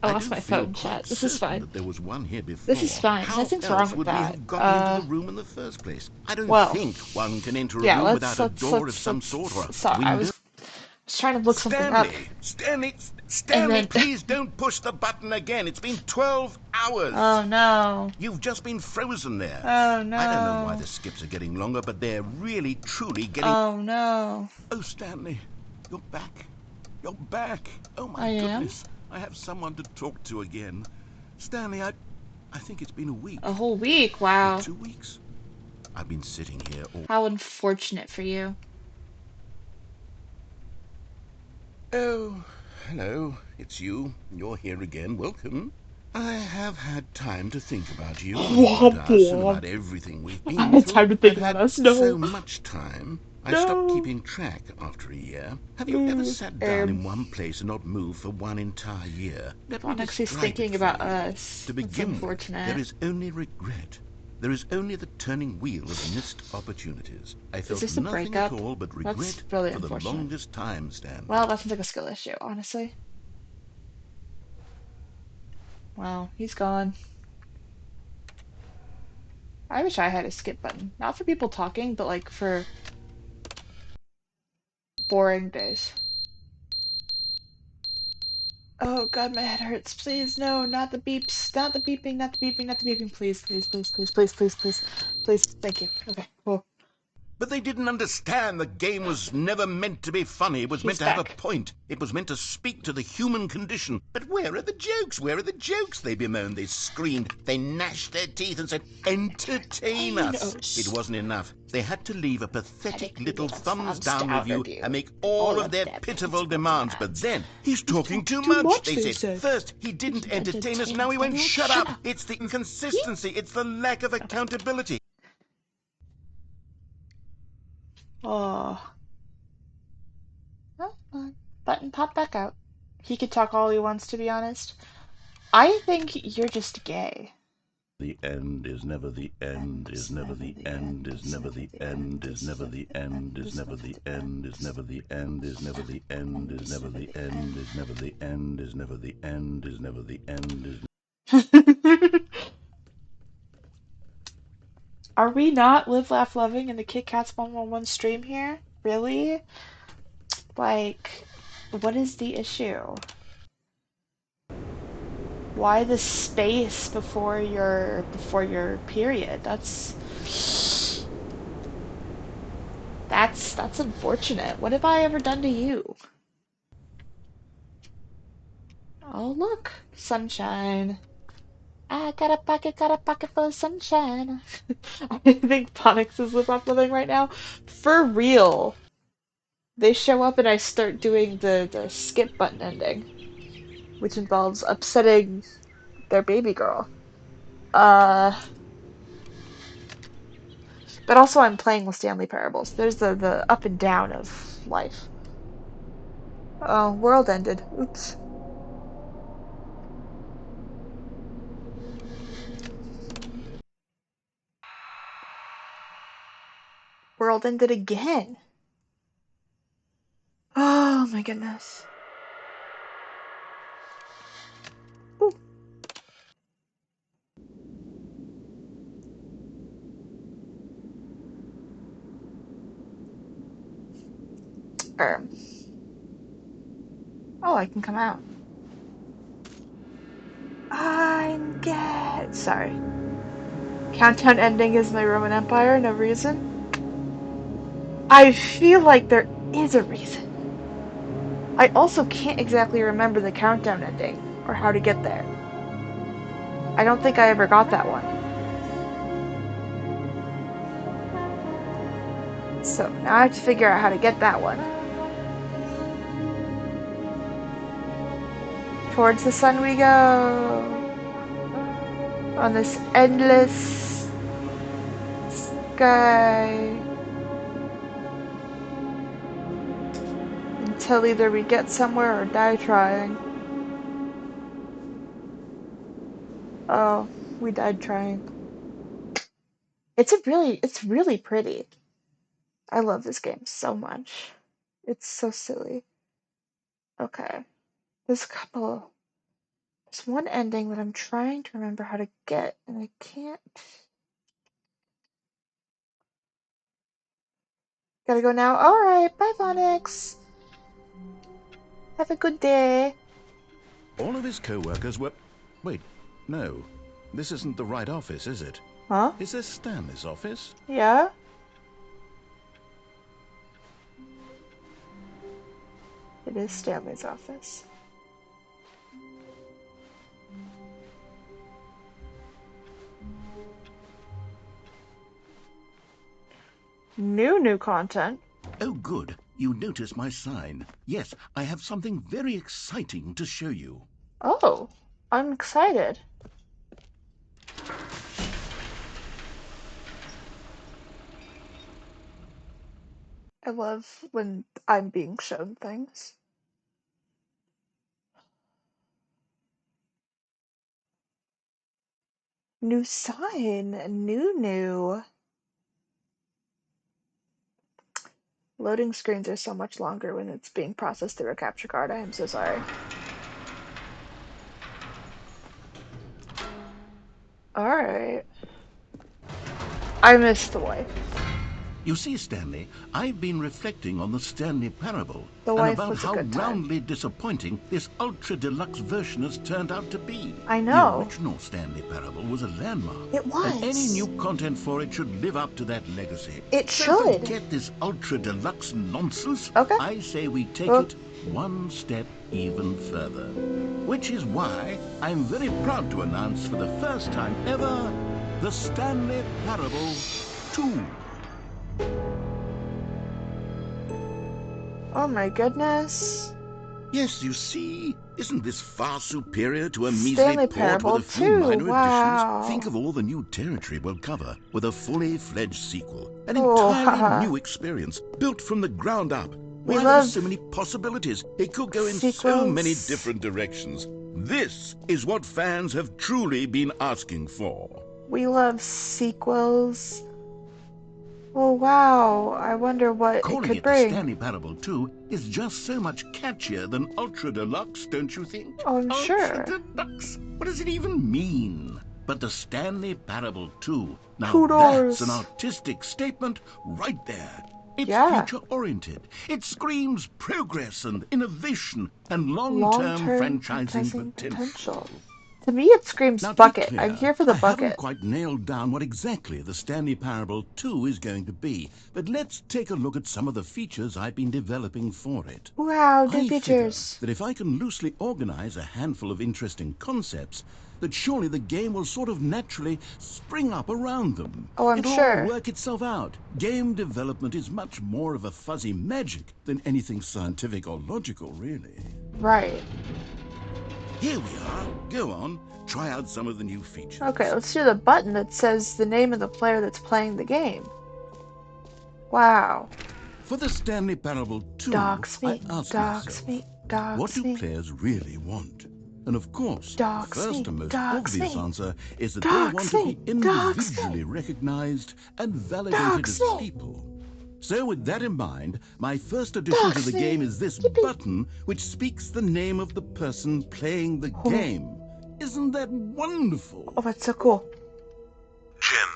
I lost my phone, chat. This is fine. That there was one here before. This is fine. Nothing's wrong with that. How else would we have gotten into the room in the first place? I don't think one can enter a room without a door of some sort or a window. I was trying to look something up. Stanley, please don't push the button again. It's been 12 hours. Oh, no. You've just been frozen there. Oh, no. I don't know why the skips are getting longer, but they're really, truly getting... Oh, no. Oh, Stanley, you're back. You're back. Oh, my goodness. I have someone to talk to again. Stanley, I think it's been a week. A whole week? Wow. 2 weeks. I've been sitting here all... How unfortunate for you. Oh, hello. It's you. You're here again. Welcome. I have had time to think about you and about us and about everything we've been through. I had time to think about us. No. So much time. I stopped keeping track after a year. Have you ever sat down in one place and not moved for one entire year? Onyx thinking about us. To begin with, there is only regret. There is only the turning wheel of missed opportunities. I felt nothing at all but regret for the longest time, Stan. Well, that sounds like a skill issue, honestly. Wow, he's gone. I wish I had a skip button. Not for people talking, but like for boring days. Oh god, my head hurts. Please, no, not the beeps. Not the beeping, not the beeping, not the beeping. Please, please, please, please, please, please, please. Please, thank you. Okay, cool. But they didn't understand the game was never meant to be funny. It was meant to have a point. It was meant to speak to the human condition. But where are the jokes? Where are the jokes? They bemoaned, they screamed, they gnashed their teeth and said, entertain us. It wasn't enough. They had to leave a pathetic little thumbs down review and make all of their pitiful demands. But then, he's talking too much, they said. First, he didn't entertain us, now he won't shut up. It's the inconsistency, it's the lack of accountability. Oh. Oh, button popped back out. He could talk all he wants, to be honest. I think you're just gay. The end is never the end, is never the end, is never the end, is never the end, is never the end, is never the end, is never the end, is never the end, is never the end, is never the end, is never the end, is. Are we not Live Laugh Loving in the Kit Kats 111 stream here? Really? Like, what is the issue? Why the space before your period? That's unfortunate. What have I ever done to you? Oh, look, sunshine. I got a pocket full of sunshine. I think Phonics is Live Laugh Living right now. For real. They show up and I start doing the skip button ending, which involves upsetting their baby girl. Uh, but also I'm playing with Stanley Parables. There's the up and down of life. Oh, world ended. Oops. World ended again. Oh my goodness. Ooh. Oh, I can come out. I'm dead. Sorry. Countdown ending is my Roman Empire, no reason. I feel like there is a reason. I also can't exactly remember the countdown ending, or how to get there. I don't think I ever got that one. So now I have to figure out how to get that one. Towards the sun we go. On this endless sky. Until either we get somewhere or die trying. Oh, we died trying. It's really pretty. I love this game so much. It's so silly. Okay. There's a couple. There's one ending that I'm trying to remember how to get, and I can't. Gotta go now. Alright, bye, Phonics. Have a good day. All of his co-workers were... Wait, no. This isn't the right office, is it? Huh? Is this Stanley's office? Yeah? It is Stanley's office. New content. Oh, good. You noticed my sign. Yes, I have something very exciting to show you. Oh, I'm excited. I love when I'm being shown things. New sign. New. Loading screens are so much longer when it's being processed through a capture card. I am so sorry. Alright. I missed the wife. You see, Stanley, I've been reflecting on the Stanley Parable The and wife about was a how good time. roundly disappointing this ultra-deluxe version has turned out to be. I The know. original Stanley Parable was a landmark. It And any was. new content for it should live up to that legacy. It So should. forget this ultra-deluxe nonsense. Okay. I say we take it one step even further. Which is why I'm very proud to announce for the first time ever, the Stanley Parable 2. Oh my goodness. Yes, you see, isn't this far superior to a measly Stanley port Parable with a few 2, minor wow. additions? Think of all the new territory we'll cover with a fully fledged sequel. An Oh, entirely haha. new experience, built from the ground up. We Why, love there's so many possibilities. It could go in so sequels. many different directions. This is what fans have truly been asking for. We love sequels. Oh wow, I wonder what Calling it could it the bring. Stanley Parable 2 is just so much catchier than Ultra Deluxe, don't you think? Oh, I'm sure. Ultra Deluxe? What does it even mean? But the Stanley Parable 2, now Kudos. that's an artistic statement right there. It's Yeah. future-oriented. It screams progress and innovation and long-term franchising potential. To me, it screams Now, to be bucket. clear, I'm here for the I haven't bucket. quite nailed down what exactly the Stanley Parable 2 is going to be, but let's take a look at some of the features I've been developing for it. Wow, new I features. figure that if I can loosely organize a handful of interesting concepts, that surely the game will sort of naturally spring up around them. Oh, I'm It'll sure. all work itself out. Game development is much more of a fuzzy magic than anything scientific or logical, really. Right. Here we are. Go on. Try out some of the new features. Okay, let's do the button that says the name of the player that's playing the game. Wow. For the Stanley Parable 2, Dogs I me, asked dogs myself, me, dogs what do me. players really want? And of course, Dogs the first me, and most dogs obvious me. answer is that they Dogs want to me, be individually recognized and validated Dogs as me. people. So with that in mind, my first addition to Dogs the me. game is this Yippee. button which speaks the name of the person playing the Oh. game. Isn't that wonderful? Oh, that's so cool. Jim.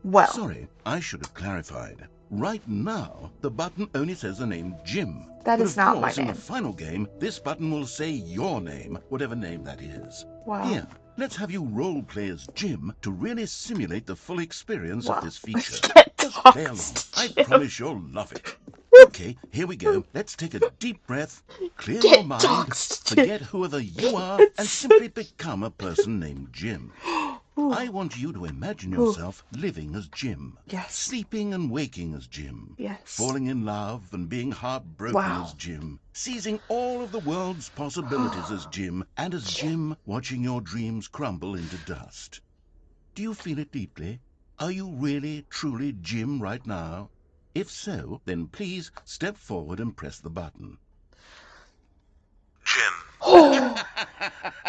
Well, Sorry, I should have clarified. Right now, the button only says the name Jim. That But is of not my course, in name. the final game, this button will say your name, whatever name that is. wow. Here, let's have you role play as Jim to really simulate the full experience Wow. of this feature. Get Just dogs, play along. I Jim. promise you'll love it. Okay, here we go. Let's take a deep breath, clear Get your mind, dogs, Jim. forget whoever you are, and simply become a person named Jim. Ooh. I want you to imagine Ooh. yourself living as Jim. Yes. Sleeping and waking as Jim. Yes. Falling in love and being heartbroken Wow. as Jim. Seizing all of the world's possibilities as Jim. And as Jim, watching your dreams crumble into dust. Do you feel it deeply? Are you really, truly Jim right now? If so, then please step forward and press the button. Jim. Oh,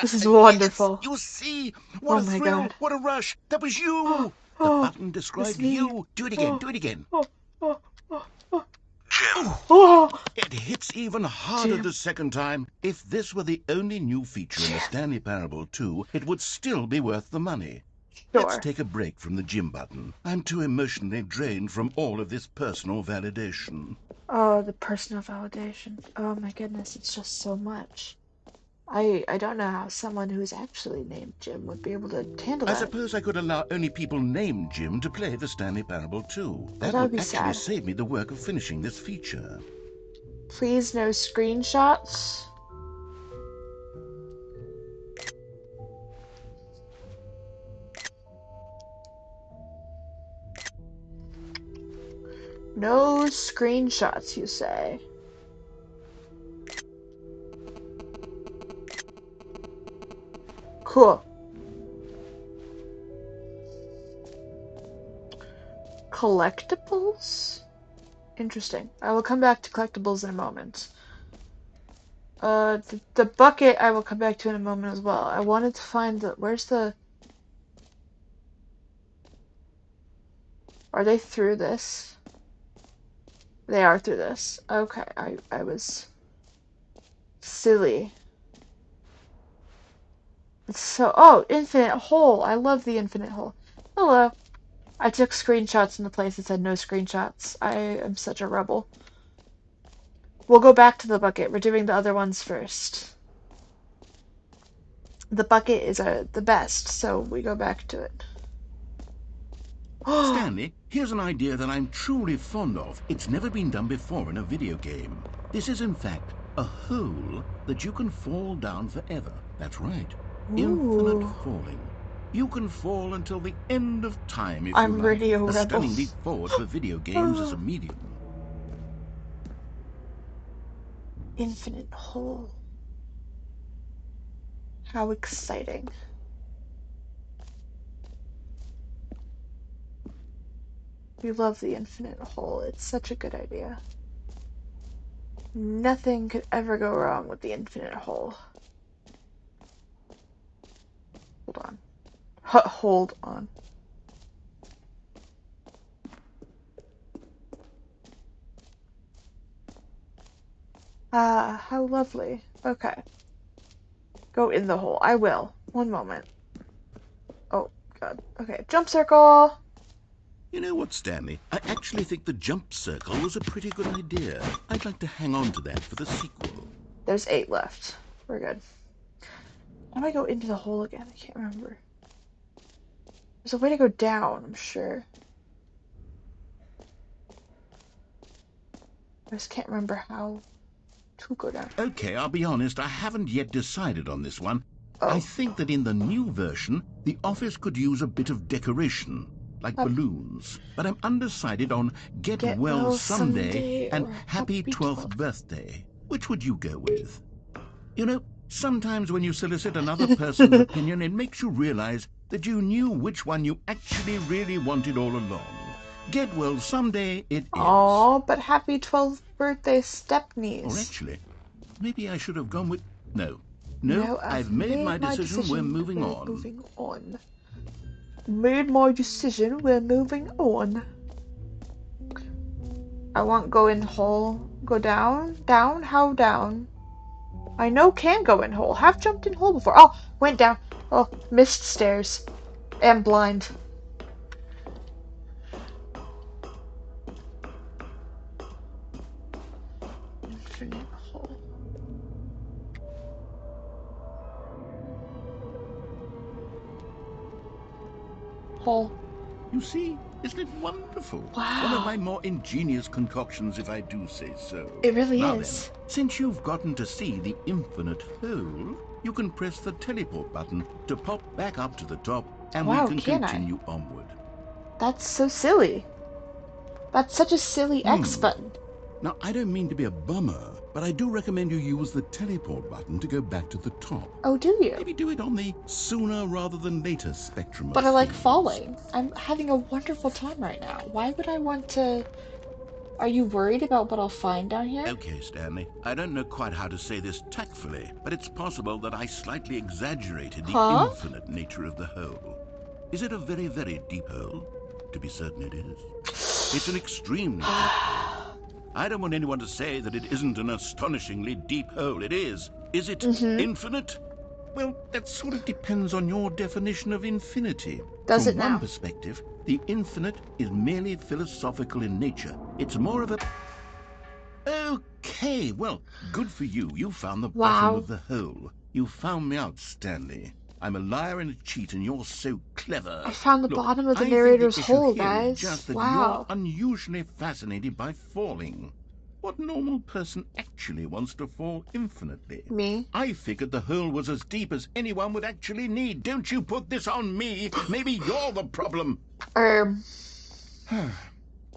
this is wonderful. Yes, you see? What Oh a my thrill, God. what a rush. That was you. The Oh, button described me. you. Do it again, Oh. do it again. Oh, oh, oh, oh. Jim. Oh. It hits even harder Jim. the second time. If this were the only new feature in the Stanley Parable 2, it would still be worth the money. Let's Sure. take a break from the Jim button. I'm too emotionally drained from all of this personal validation. Oh, the personal validation. Oh my goodness, it's just so much. I don't know how someone who's actually named Jim would be able to handle I that. suppose I could allow only people named Jim to play the Stanley Parable 2. That that would would be actually sad. save me the work of finishing this feature. Please no screenshots. No screenshots, you say? Cool. Collectibles? Interesting. I will come back to collectibles in a moment. The bucket I will come back to in a moment as well. I wanted to find the... Where's the... Are they through this? They are through this. Okay, I was silly. It's so... Oh, infinite hole. I love the infinite hole. Hello. I took screenshots in the place that said no screenshots. I am such a rebel. We'll go back to the bucket. We're doing the other ones first. The bucket is the best, so we go back to it. Stanley, here's an idea that I'm truly fond of. It's never been done before in a video game. This is, in fact, a hole that you can fall down forever. That's right. Infinite falling. You can fall until the end of time if you like. Radio A rebel. stunning leap forward for video games as a medium. Infinite hole. How exciting. We love the infinite hole. It's such a good idea. Nothing could ever go wrong with the infinite hole. Hold on. Hold on. Ah, how lovely. Okay. Go in the hole. I will. One moment. Oh, God. Okay, jump circle! You know what, Stanley? I actually think the jump circle was a pretty good idea. I'd like to hang on to that for the sequel. There's 8 left. We're good. How do I go into the hole again? I can't remember. There's a way to go down, I'm sure. I just can't remember how to go down. Okay, I'll be honest, I haven't yet decided on this one. Oh. I think that in the new version, the office could use a bit of decoration, like balloons. But I'm undecided on Get Well Someday and Happy 12th Birthday. Which would you go with? You know, sometimes when you solicit another person's opinion, it makes you realize that you knew which one you actually really wanted all along. Get Well Someday it is. Oh, but Happy 12th Birthday Stepniece. Or actually, maybe I should have gone with... No, I've made my decision. We're moving on. Made my decision. We're moving on. I want go in hole. Go down. Down? How down? I know can go in hole. Have jumped in hole before. Oh, went down. Oh, missed stairs. Am blind. Infinite hole. Hole. You see, isn't it wonderful? Wow. One of my more ingenious concoctions, if I do say so. It really now is. Then, since you've gotten to see the infinite hole, you can press the teleport button to pop back up to the top, and wow, we can continue onward. That's so silly. That's such a silly X button. Now, I don't mean to be a bummer, but I do recommend you use the teleport button to go back to the top. Oh, do you? Maybe do it on the sooner rather than later spectrum of But I like things. falling. I'm having a wonderful time right now. Why would I want to... Are you worried about what I'll find down here? Okay, Stanley. I don't know quite how to say this tactfully, but it's possible that I slightly exaggerated the infinite nature of the hole. Is it a very, very deep hole? To be certain it is. It's an extremely deep hole. I don't want anyone to say that it isn't an astonishingly deep hole. It is. Is it infinite? Well, that sort of depends on your definition of infinity. Does it now? From one perspective, the infinite is merely philosophical in nature. It's more of a... Okay, well, good for you. You found the bottom of the hole. You found me out, Stanley. I'm a liar and a cheat, and you're so clever. I found the bottom of the narrator's hole, guys. Just that you're unusually fascinated by falling. What normal person actually wants to fall infinitely? Me. I figured the hole was as deep as anyone would actually need. Don't you put this on me. Maybe you're the problem.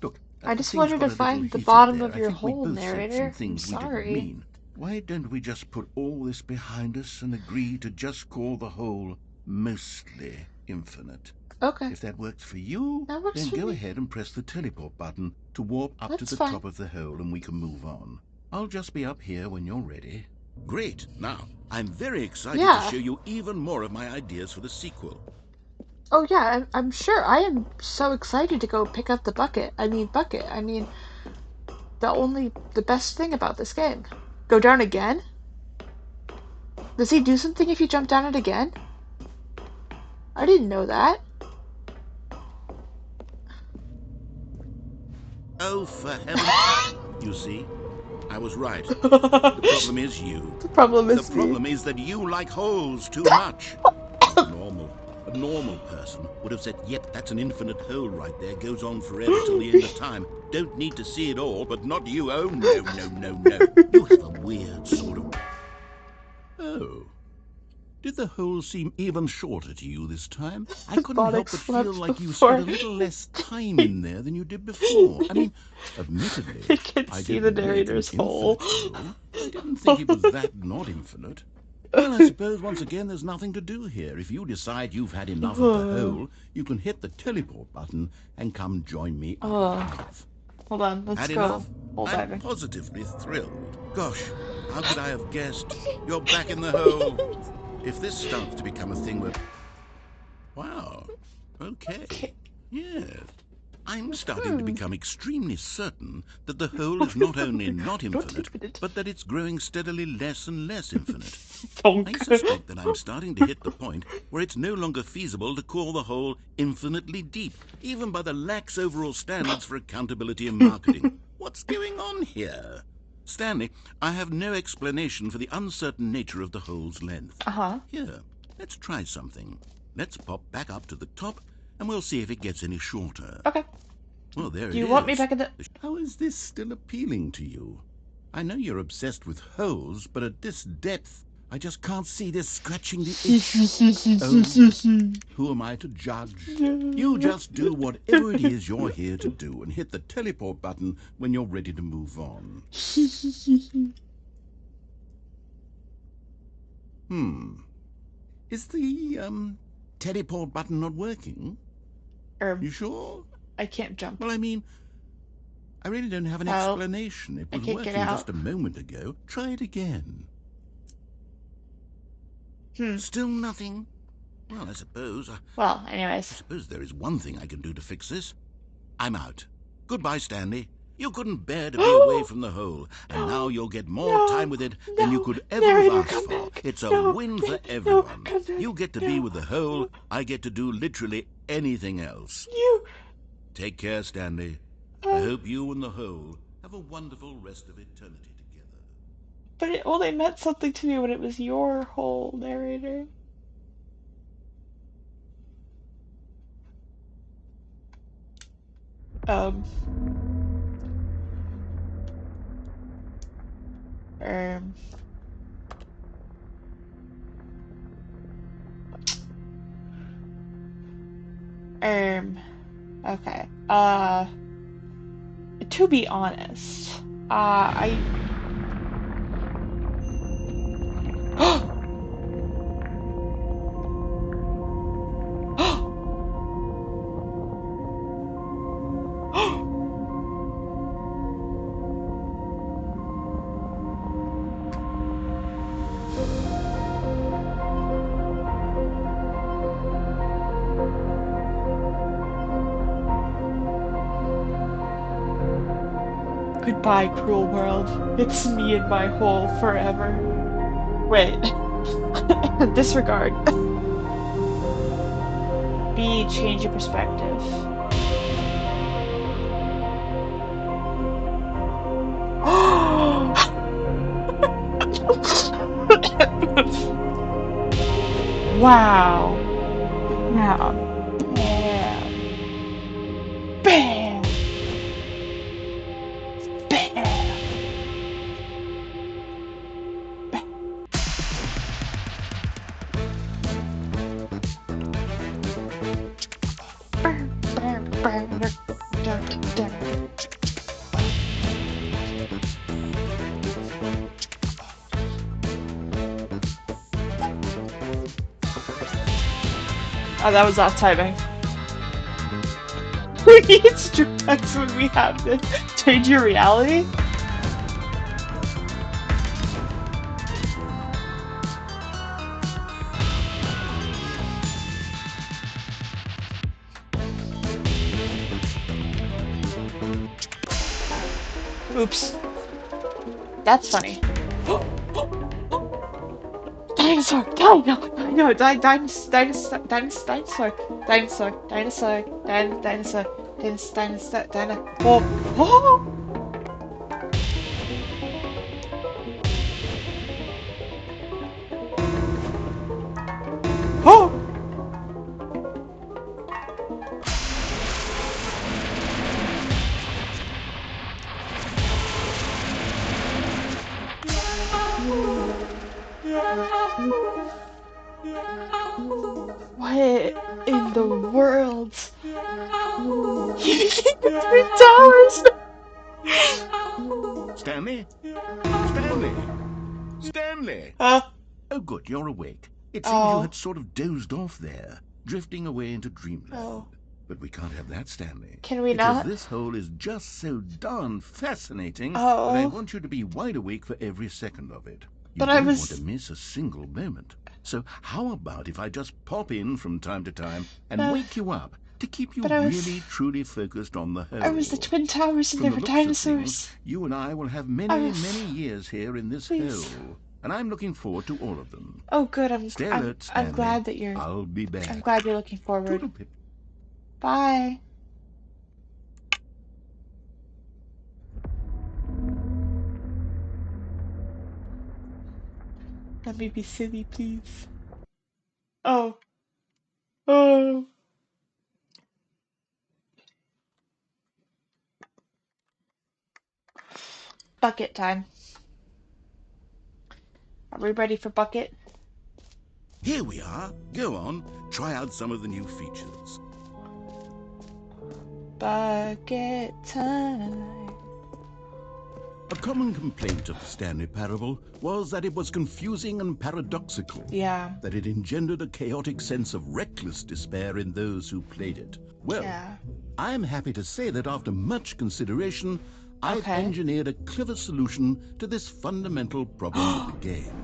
Look, I just wanted to find the bottom of your hole, narrator. I'm sorry. Why don't we just put all this behind us and agree to just call the hole mostly infinite? Okay. If that works for you, then go ahead and press the teleport button to warp up to the top of the hole and we can move on. I'll just be up here when you're ready. Great. Now, I'm very excited to show you even more of my ideas for the sequel. Oh yeah, I'm sure. I am so excited to go pick up the bucket. I mean, the best thing about this game. Go down again? Does he do something if you jump down it again? I didn't know that. Oh, for heaven. You see, I was right. The problem is you. The problem The is me. problem is that you like holes too much. A normal person would have said, yep, that's an infinite hole right there, goes on forever till the end of time. Don't need to see it all, but not you. Oh, no, no, no, no. You have a weird sort of... Oh. Did the hole seem even shorter to you this time? I couldn't help but feel like you spent a little less time in there than you did before. I mean, admittedly, I can I see the didn't know it an narrator's hole. infinite hole. I didn't think it was that not infinite. Well, I suppose once again there's nothing to do here. If you decide you've had enough of the hole, you can hit the teleport button and come join me up above. Hold on, let's Had go. enough? Hole I'm diving. positively thrilled. Gosh, how could I have guessed? You're back in the hole. If this starts to become a thing where... Wow. Okay. Yes. I'm starting to become extremely certain that the hole is not only not infinite, but that it's growing steadily less and less infinite. I suspect that I'm starting to hit the point where it's no longer feasible to call the hole infinitely deep, even by the lax overall standards for accountability and marketing. What's going on here? Stanley, I have no explanation for the uncertain nature of the hole's length. Here, let's try something. Let's pop back up to the top, and we'll see if it gets any shorter. Okay. Well, there it is. Do you want me back at the... How is this still appealing to you? I know you're obsessed with holes, but at this depth, I just can't see this scratching the itch. Oh, who am I to judge? You just do whatever it is you're here to do and hit the teleport button when you're ready to move on. Is the, teleport button not working? You sure? I can't jump. Well, I mean, I really don't have an explanation. It was working just a moment ago. Try it again. Still nothing? Well, I suppose... anyways. I suppose there is one thing I can do to fix this. I'm out. Goodbye, Stanley. You couldn't bear to be away from the hole, and now you'll get more time with it than you could ever have asked for. It's a win for everyone. You get to be with the hole, I get to do literally anything else. Take care, Stanley. I hope you and the hole have a wonderful rest of eternity together. But it only meant something to me when it was your hole, narrator. Um, okay. To be honest, I... Goodbye, cruel world. It's me and my hole forever. Wait. Disregard. B, change your perspective. Wow. Wow. Bam. Bam. Bam. Oh, that was off timing. We need strip text when we have to change your reality? Oops. That's funny. Dinosaur! Dinosaur! Dinosaur! Dana. Oh, oh, oh. What in the world? You became the Twin Towers! Stanley? Stanley? Stanley! Oh, good, you're awake. It seems you oh, had sort of dozed off there, drifting away into dreamland. oh. But we can't have that, Stanley. Can we Because not? this hole is just so darn fascinating that I Oh, want you to be wide awake for every second of it. You but I don't want to was. miss a single moment. So how about if I just pop in from time to time and No, wake you up to keep you but really, truly focused on the I was the hole? Twin Towers and From there the were looks of things, dinosaurs. you and I will have I many, was. many years here in this Please. hole. And I'm looking forward to all of them. Oh, good. Stay alert, I'm Stanley. glad that you're. I'll be back. I'm glad you're looking forward. Toodle-pip. Bye. Let me be silly, please. Oh. Oh. Bucket time. Are we ready for bucket? Here we are. Go on. Try out some of the new features. Bucket time. A common complaint of the Stanley Parable was that it was confusing and paradoxical. Yeah. That it engendered a chaotic sense of reckless despair in those who played it. Well, Yeah. I'm happy to say that after much consideration, I've Okay. engineered a clever solution to this fundamental problem with the game.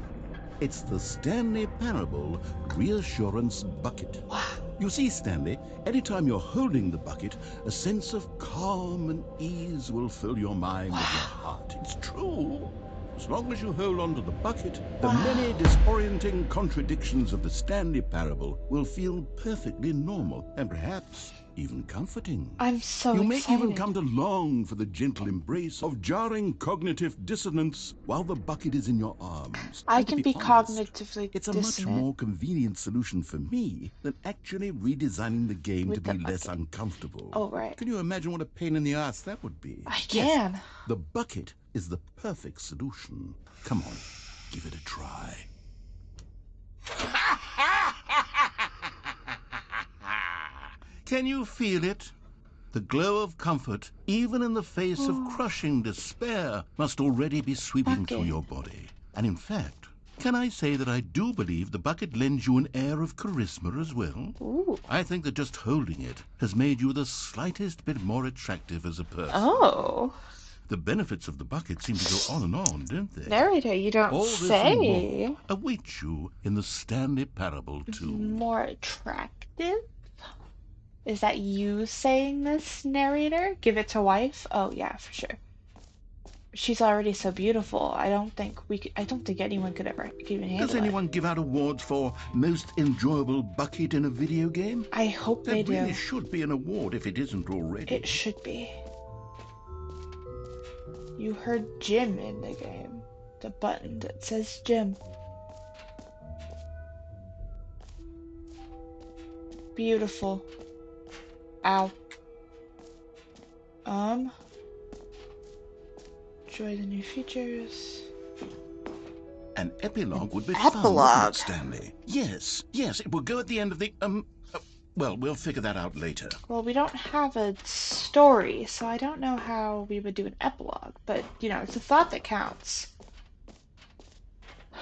It's the Stanley Parable Reassurance Bucket. Wow. You see, Stanley, anytime you're holding the bucket, a sense of calm and ease will fill your mind and your heart. It's true. As long as you hold on to the bucket, the many disorienting contradictions of the Stanley Parable will feel perfectly normal and perhaps even comforting. I'm so You may excited. even come to long for the gentle embrace of jarring cognitive dissonance while the bucket is in your arms. I And to can be honest, cognitively it's a much dissonant more convenient solution for me than actually redesigning the game with to the be less bucket. uncomfortable. Oh, right. Can you imagine what a pain in the ass that would be? I Yes, can. the bucket is the perfect solution. Come on, give it a try. Can you feel it? The glow of comfort, even in the face of crushing despair, must already be sweeping through Bucket. your body. And in fact, can I say that I do believe the bucket lends you an air of charisma as well? Ooh. I think that just holding it has made you the slightest bit more attractive as a person. Oh. The benefits of the bucket seem to go on and on, don't they? Narrator, you don't All this say. and more await you in the Stanley Parable 2. More attractive? Is that you saying this, narrator? Give it to wife? Oh yeah, for sure. She's already so beautiful. I don't think anyone could ever even handle Does it. anyone give out awards for most enjoyable bucket in a video game? I hope they That do. really should be an award if it isn't already. It should be. You heard Jim in the game. The button that says Jim. Beautiful. Ow. Enjoy the new features. An epilogue would be fun, Epilogue? wouldn't it, Stanley? Yes, it will go at the end of the, well, we'll figure that out later. Well, we don't have a story, so I don't know how we would do an epilogue, but, it's a thought that counts.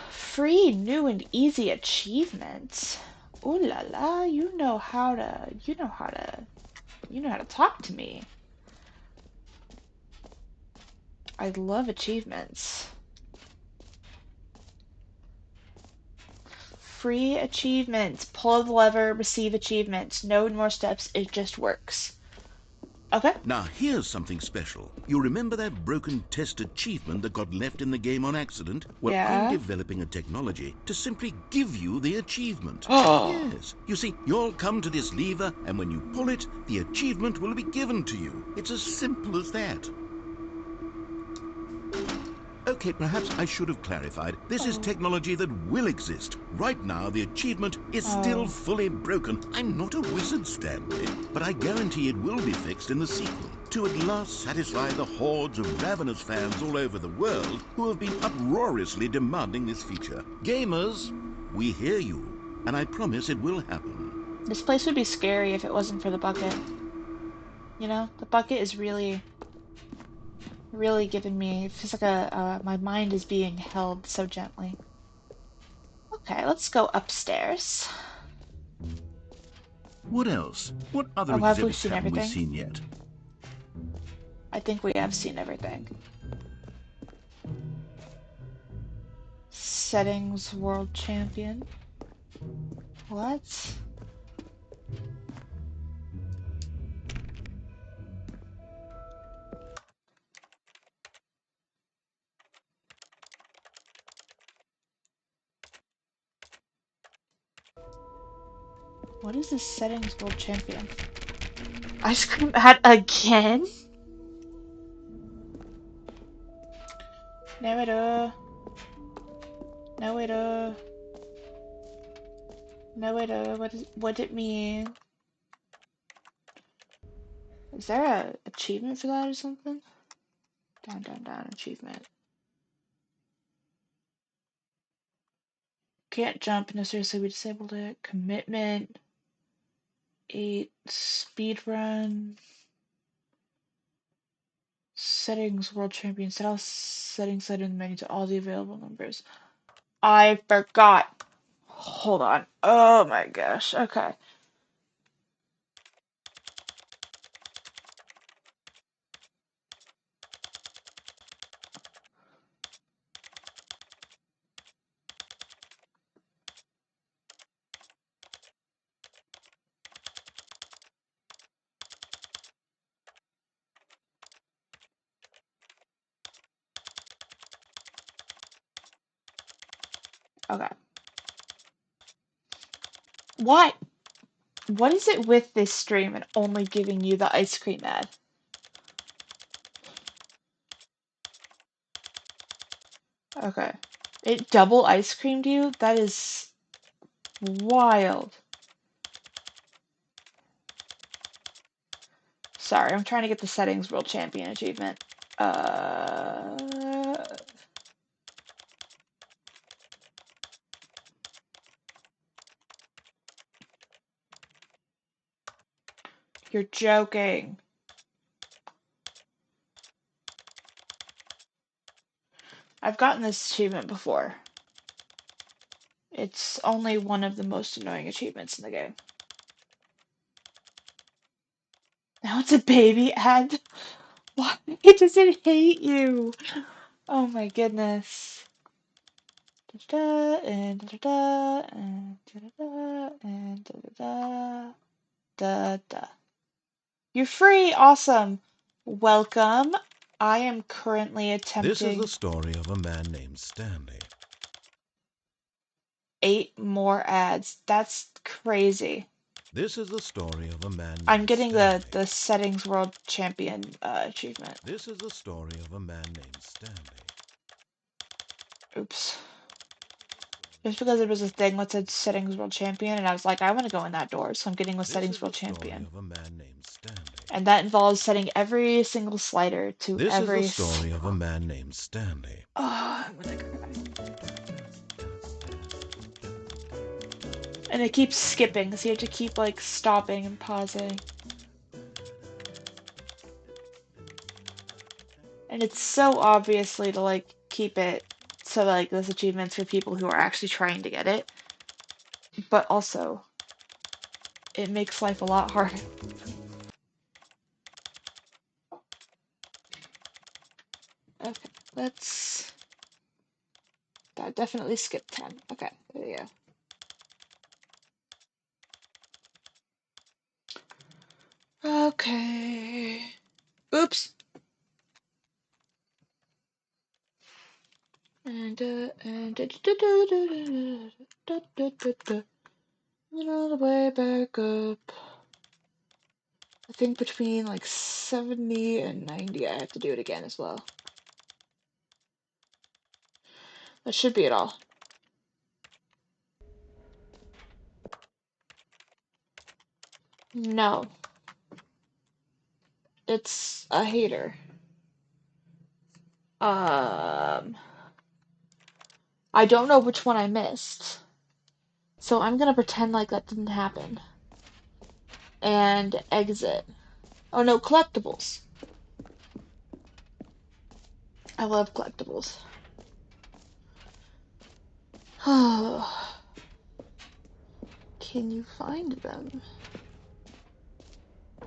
Free, new, and easy achievements. Ooh la la, you know how to talk to me. I love achievements. Free achievements. Pull the lever, receive achievements. No more steps, it just works. Okay. Now here's something special. You remember that broken test achievement that got left in the game on accident? Well, I'm Yeah. developing a technology to simply give you the achievement. Oh. Yes. You see, you'll come to this lever, and when you pull it, the achievement will be given to you. It's as simple as that. Okay, perhaps I should have clarified. This is technology that will exist. Right now, the achievement is still fully broken. I'm not a wizard, Stanley, but I guarantee it will be fixed in the sequel to at last satisfy the hordes of ravenous fans all over the world who have been uproariously demanding this feature. Gamers, we hear you, and I promise it will happen. This place would be scary if it wasn't for the bucket. You know, the bucket is really giving me, it feels like my mind is being held so gently. Okay, let's go upstairs. What else? What other Oh, have we exhibits seen haven't we everything? seen yet? I think we have seen everything. Settings World Champion. What? What is this Settings World Champion? Ice cream ad again? No, what did it mean? Is there a achievement for that or something? Down, achievement. Can't jump, no seriously, we disabled it. Commitment. 8. Speed run. Settings World Champion. Set all settings set in the menu to all the available numbers. I forgot. Hold on. Oh my gosh. Okay. Okay. What? What is it with this stream and only giving you the ice cream ad? Okay. It double ice creamed you? That is wild. Sorry, I'm trying to get the Settings World Champion achievement. You're joking. I've gotten this achievement before. It's only one of the most annoying achievements in the game. Now it's a baby ad. Why does it hate you? Oh my goodness. Da-da-da, and da-da-da, and da-da-da, and da-da-da, da-da. You're free! Awesome! Welcome. I am currently This is attempting the story of a man named Stanley. 8 more ads. That's crazy. This is the story of a man named I'm getting Stanley. the Settings World Champion achievement. This is the story of a man named Stanley. Oops. Just because there was a thing that said Settings World Champion, and I was like, I want to go in that door, so I'm getting the This Settings is World the story Champion. of a man named Stanley. And that involves setting every single slider to This is every... the story of a man named Stanley. Oh, I'm gonna cry. And it keeps skipping, so you have to keep, like, stopping and pausing. And it's so obviously to, like, keep it so, like, this achievement's for people who are actually trying to get it. But also, it makes life a lot harder. Okay, let's... That definitely skipped 10. Okay, there you go. Okay. All the way back up. I think between like 70 and 90, I have to do it again as well. That should be it all. No. It's a hater. I don't know which one I missed. So I'm gonna pretend like that didn't happen. And exit. Oh no, collectibles. I love collectibles. Can you find them?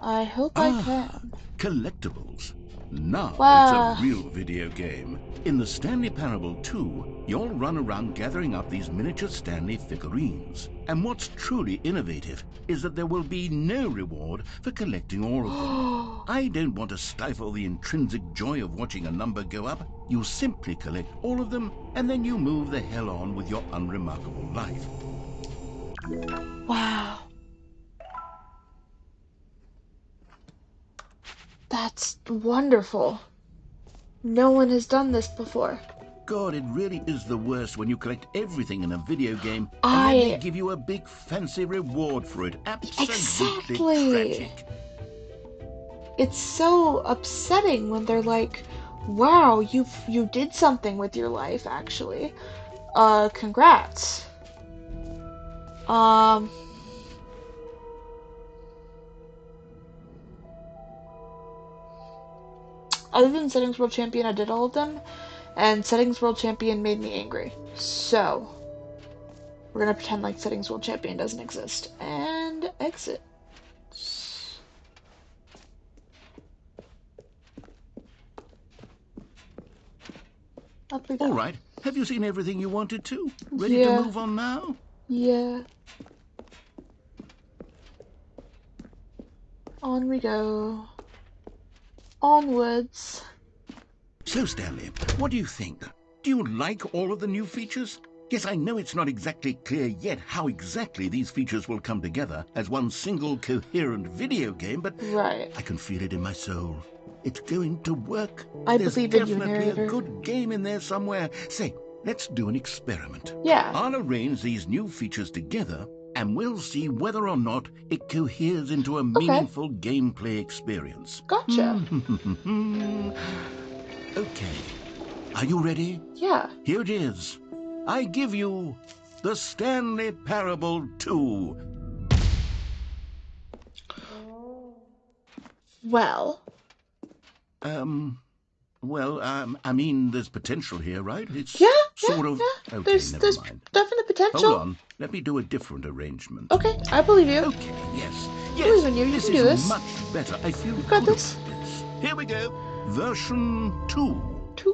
I hope I can. Collectibles. Now it's a Wow. real video game. In the Stanley Parable 2, you'll run around gathering up these miniature Stanley figurines. And what's truly innovative is that there will be no reward for collecting all of them. I don't want to stifle the intrinsic joy of watching a number go up. You simply collect all of them, and then you move the hell on with your unremarkable life. Wow. That's wonderful. No one has done this before. God, it really is the worst when you collect everything in a video game and then they give you a big fancy reward for it. Absolutely tragic. It's so upsetting when they're like, wow, you did something with your life, actually. Congrats. Other than Settings World Champion, I did all of them, and Settings World Champion made me angry. So, we're gonna pretend like Settings World Champion doesn't exist. And exit. Up we go. All right. Have you seen everything you wanted to? Ready to move on now? Yeah. On we go. Onwards. So, Stanley, what do you think? Do you like all of the new features? Yes, I know it's not exactly clear yet how exactly these features will come together as one single coherent video game, but I can feel it in my soul. It's going to work. There's definitely a good game in there somewhere. Say, let's do an experiment. Yeah. I'll arrange these new features together, and we'll see whether or not it coheres into a meaningful gameplay experience. Gotcha. Okay. Are you ready? Yeah. Here it is. I give you the Stanley Parable 2. Well. I mean, there's potential here, right? It's sort of... Yeah. Okay, there's mind. definite potential. Hold on. Let me do a different arrangement. Okay, I believe you. Okay, yes. I believe in you. You This can do is this. much better. I feel You've got good this. about this. Here we go. Version 2. 2.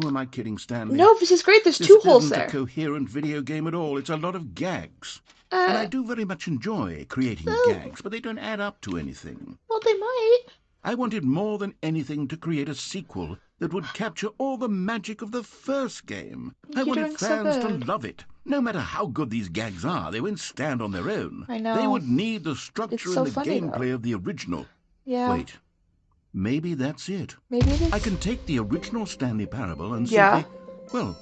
Who am I kidding, Stanley? No, this is great. There's 2 holes there. This isn't a coherent video game at all. It's a lot of gags. And I do very much enjoy creating gags, but they don't add up to anything. Well, they might. I wanted more than anything to create a sequel that would capture all the magic of the first game. I wanted fans to love it. No matter how good these gags are, they won't stand on their own. I know. They would need the structure and the gameplay of the original. Yeah. Wait. Maybe that's it. Maybe it is. I can take the original Stanley Parable and simply, well,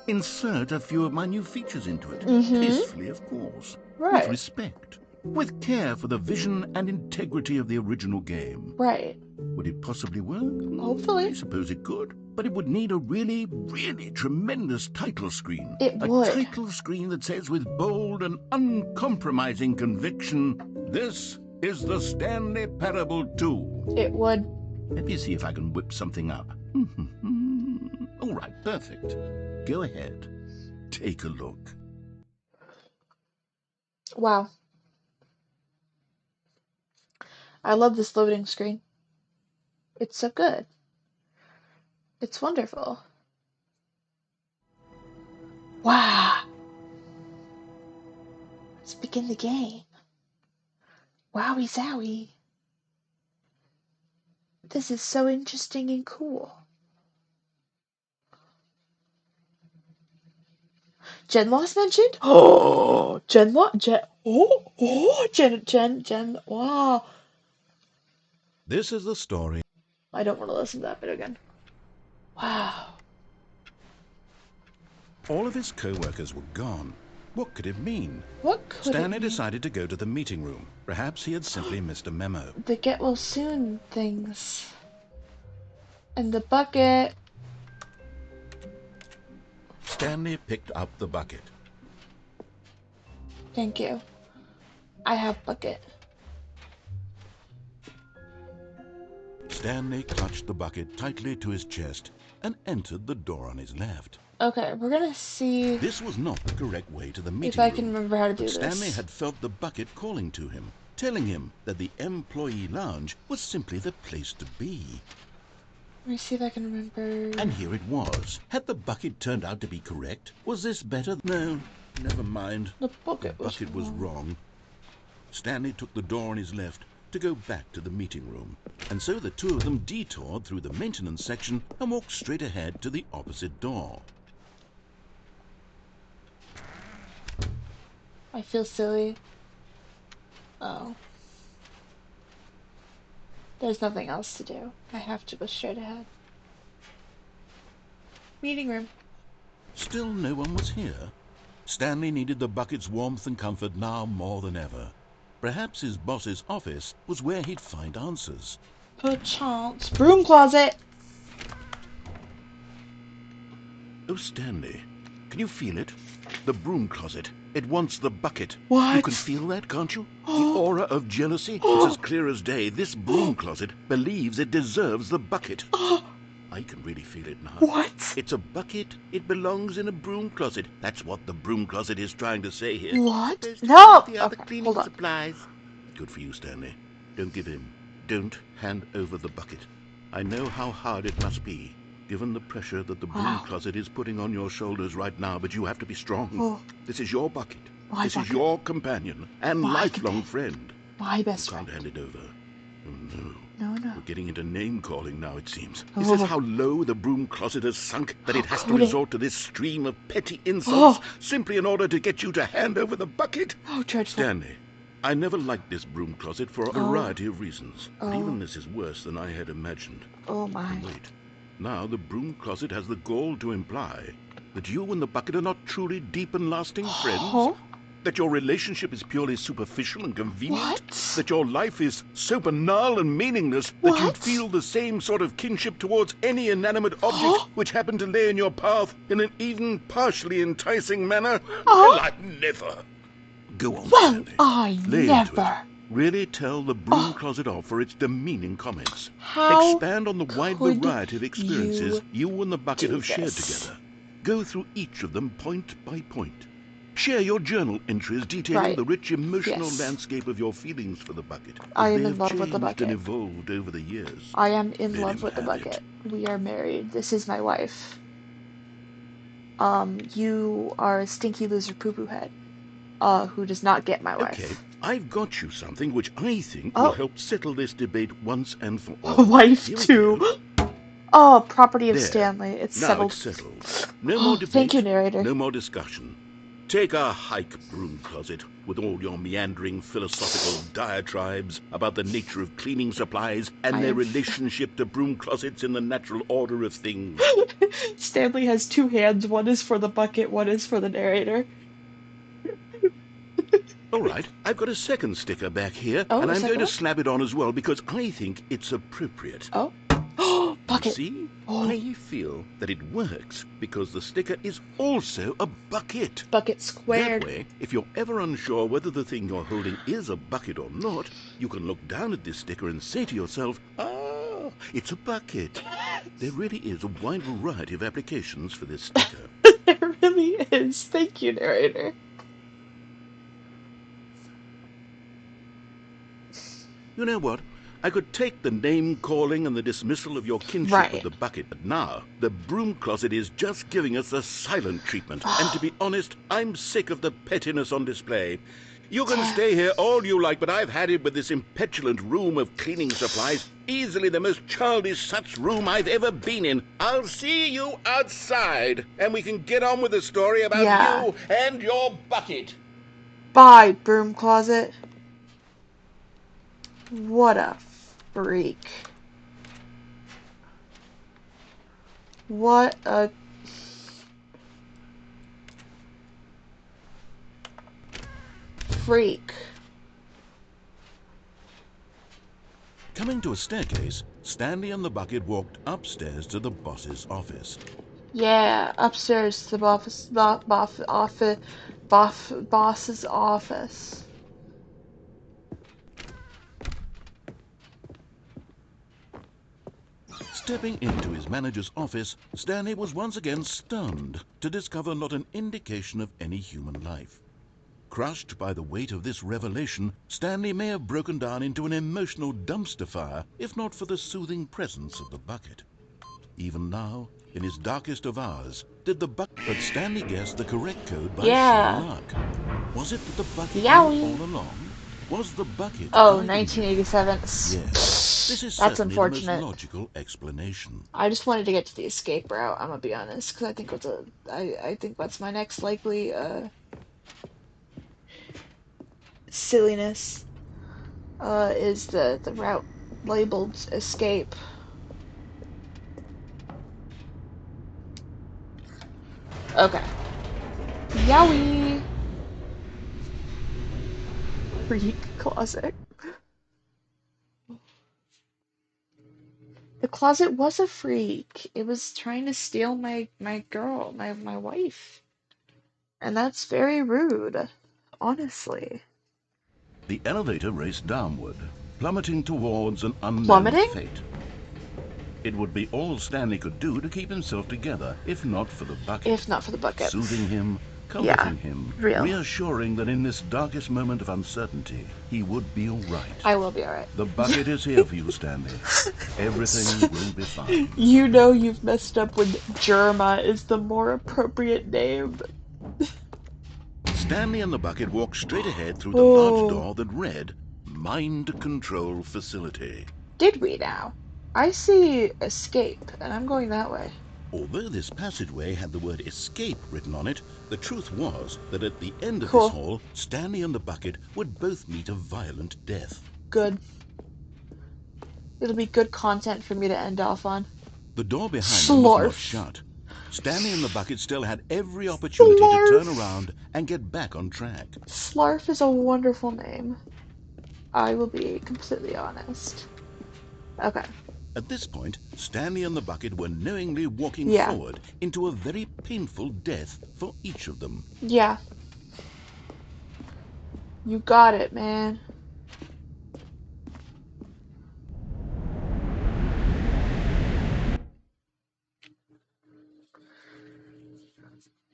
insert a few of my new features into it. Tastefully, of course. Right. With respect. With care for the vision and integrity of the original game. Right. Would it possibly work? Hopefully. I suppose it could. But it would need a really, really tremendous title screen. It would. A title screen that says with bold and uncompromising conviction, "This is the Stanley Parable 2. It would. Let me see if I can whip something up. All right, perfect. Go ahead. Take a look. Wow. I love this loading screen. It's so good. It's wonderful. Wow. Let's begin the game. Wowie zowie. This is so interesting and cool. Jen loss mentioned? Oh, Jen loss. Jen. Oh, Jen. Wow. This is the story. I don't want to listen to that bit again. Wow. All of his co-workers were gone. What could it mean? What could Stanley it mean? decided to go to the meeting room. Perhaps he had simply missed a memo. The get well soon things. And the bucket. Stanley picked up the bucket. Thank you. I have bucket. Stanley clutched the bucket tightly to his chest and entered the door on his left. Okay, we're gonna see This was not the correct way to the meeting if I room. can remember how to do But Stanley this. had felt the bucket calling to him, telling him that the employee lounge was simply the place to be. Let me see if I can remember. And here it was. Had the bucket turned out to be correct? Was this better? No, never mind. The bucket, was wrong. Stanley took the door on his left to go back to the meeting room. And so the two of them detoured through the maintenance section and walked straight ahead to the opposite door. I feel silly. Oh. There's nothing else to do. I have to go straight ahead. Meeting room. Still no one was here. Stanley needed the bucket's warmth and comfort now more than ever. Perhaps his boss's office was where he'd find answers. Perchance. Broom closet! Oh, Stanley, can you feel it? The broom closet. It wants the bucket. What? You can feel that, can't you? The aura of jealousy. It's as clear as day. This broom closet believes it deserves the bucket. I can really feel it now. What? It's a bucket. It belongs in a broom closet. That's what the broom closet is trying to say here. What? Supposed to No! be the other Okay, cleaning hold on. supplies. Good for you, Stanley. Don't give in. Don't hand over the bucket. I know how hard it must be, given the pressure that the broom Wow. closet is putting on your shoulders right now, but you have to be strong. Oh. This is your bucket. My This bucket. is your companion and My lifelong companion. friend. My best You can't friend. hand it over. Oh, no. No. We're getting into name-calling now, it seems. Is this Oh. how low the broom closet has sunk, that it How has to could it? resort to this stream of petty insults, Oh. simply in order to get you to hand over the bucket? Oh, dreadful. Stanley, I never liked this broom closet for a variety of reasons. But Oh. even this is worse than I had imagined. Oh my. And wait, now the broom closet has the gall to imply that you and the bucket are not truly deep and lasting friends? Huh? That your relationship is purely superficial and convenient? What? That your life is so banal and meaningless that you'd What? feel the same sort of kinship towards any inanimate object Huh? which happened to lay in your path in an even partially enticing manner? Huh? Well, I'd never. Go on, Well, Stanley. I Lay into it. never. Really tell the broom Oh. closet off for its demeaning comments. How Expand on the wide could variety of experiences you and the bucket do have shared this? together. Go through each of them point by point. Share your journal entries detailing Right. the rich emotional Yes. landscape of your feelings for the bucket. I as am they in have love with the changed bucket. and evolved over the years. I am in Let love him with the have bucket. it. We are married. This is my wife. You are a stinky loser poo-poo head. Who does not get my wife. Okay, I've got you something which I think Oh. will help settle this debate once and for all. Wife Here we too. go. Oh, property of There. Stanley. It's Now settled. it's settled. No more debate. Thank you, narrator. No more discussion. Take a hike, broom closet, with all your meandering philosophical diatribes about the nature of cleaning supplies and their relationship to broom closets in the natural order of things. Stanley has two hands. One is for the bucket, one is for the narrator. All right, I've got a second sticker back here, Oh, and a I'm second going to one? slap it on as well because I think it's appropriate. Oh. You Bucket. see? Oh. I feel that it works because the sticker is also a bucket. Bucket squared. That way, if you're ever unsure whether the thing you're holding is a bucket or not, you can look down at this sticker and say to yourself, ah, it's a bucket. There really is a wide variety of applications for this sticker. There really is. Thank you, narrator. You know what? I could take the name-calling and the dismissal of your kinship Right. with the bucket, but now the broom closet is just giving us the silent treatment. And to be honest, I'm sick of the pettiness on display. You can stay here all you like, but I've had it with this impetulant room of cleaning supplies. Easily the most childish such room I've ever been in. I'll see you outside, and we can get on with the story about you and your bucket. Bye, broom closet. What a freak. What a... freak. Coming to a staircase, Stanley and the bucket walked upstairs to the boss's office. Yeah, upstairs to the boss's office. Stepping into his manager's office, Stanley was once again stunned to discover not an indication of any human life. Crushed by the weight of this revelation, Stanley may have broken down into an emotional dumpster fire if not for the soothing presence of the bucket. Even now, in his darkest of hours, but Stanley guessed the correct code by sheer luck. Was it that the bucket knew all along? Was the bucket Oh, guiding 1987. him? Yes, this is That's certainly the most unfortunate. logical explanation. I just wanted to get to the escape route, I'm gonna be honest, because I think that's my next likely silliness. Is the route labeled escape. Okay. Yowie! Freak closet. The closet was a freak. It was trying to steal my girl, my wife. And that's very rude, honestly. The elevator raced downward, plummeting towards an unknown Plummeting? fate. It would be all Stanley could do to keep himself together, if not for the bucket. If not for the bucket. Soothing him, Yeah, comforting him, real. reassuring that in this darkest moment of uncertainty, he would be all right. I will be alright. The bucket is here for you, Stanley. Everything will be fine. You know you've messed up when Jerma is the more appropriate name. Stanley and the bucket walked straight ahead through the large door that read, Mind Control Facility. Did we now? I see escape, and I'm going that way. Although this passageway had the word escape written on it, the truth was that at the end of Cool. this hall, Stanley and the bucket would both meet a violent death. Good. It'll be good content for me to end off on. The door behind them was not shut. Stanley and the bucket still had every opportunity to turn around and get back on track. Slarf is a wonderful name. I will be completely honest. Okay. At this point, Stanley and the bucket were knowingly walking forward into a very painful death for each of them. Yeah. You got it, man.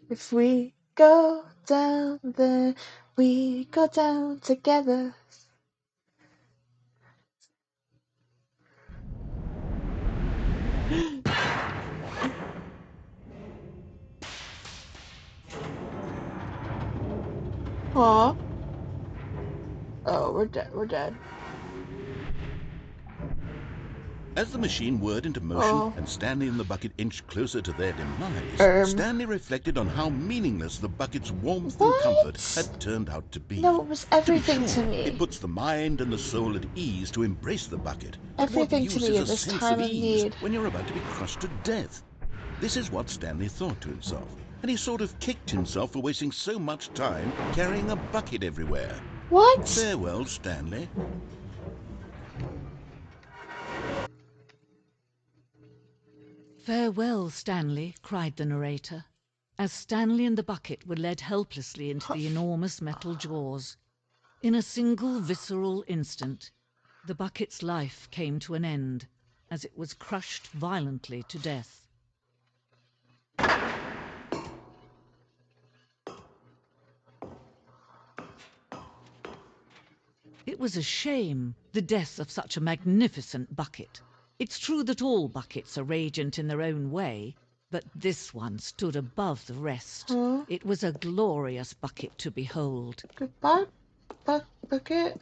If we go down, then we go down together. Huh? Oh, we're dead. We're dead. As the machine whirred into motion and Stanley and the bucket inched closer to their demise, Stanley reflected on how meaningless the bucket's warmth and comfort had turned out to be. No, it was everything to be sure, to me. It puts the mind and the soul at ease to embrace the bucket. Everything But to what me use in is a this sense time of of ease need. when you're about to be crushed to death? This is what Stanley thought to himself, and he sort of kicked himself for wasting so much time carrying a bucket everywhere. What? Farewell, Stanley. "Farewell, Stanley," cried the narrator, as Stanley and the bucket were led helplessly into the enormous metal jaws. In a single visceral instant, the bucket's life came to an end as it was crushed violently to death. It was a shame, the death of such a magnificent bucket. It's true that all buckets are radiant in their own way, but this one stood above the rest. It was a glorious bucket to behold. Goodbye, bucket.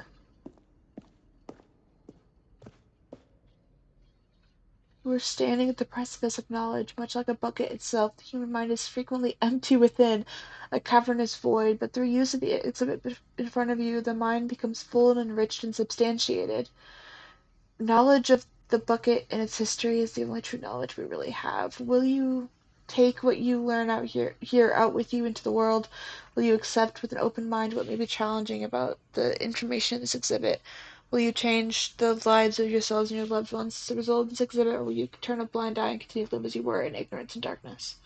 We're standing at the precipice of knowledge, much like a bucket itself. The human mind is frequently empty within, a cavernous void, but through use of the exhibit in front of you, the mind becomes full and enriched and substantiated. Knowledge of the bucket and its history is the only true knowledge we really have. Will you take what you learn out here out with you into the world? Will you accept with an open mind what may be challenging about the information in this exhibit? Will you change the lives of yourselves and your loved ones as a result of this exhibit, or will you turn a blind eye and continue to live as you were in ignorance and darkness?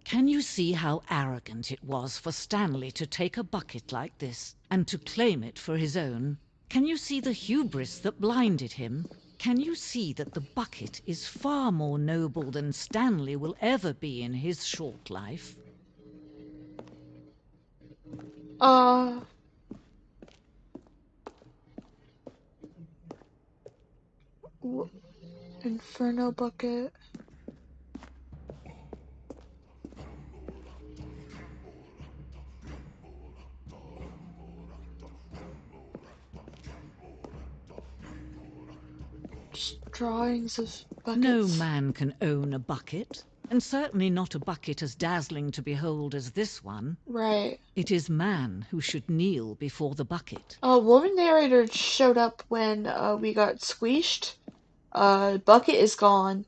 Can you see how arrogant it was for Stanley to take a bucket like this and to claim it for his own? Can you see the hubris that blinded him? Can you see that the bucket is far more noble than Stanley will ever be in his short life? Inferno bucket. Drawings of buckets. No man can own a bucket, and certainly not a bucket as dazzling to behold as this one. Right. It is man who should kneel before the bucket. Woman narrator showed up when we got squeezed. Bucket is gone.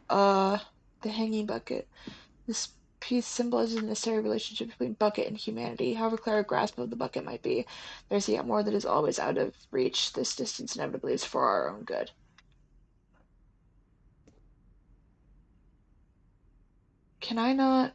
The hanging bucket. This piece symbolizes the necessary relationship between bucket and humanity. However clear a grasp of the bucket might be, there's yet more that is always out of reach. This distance inevitably is for our own good. Can I not?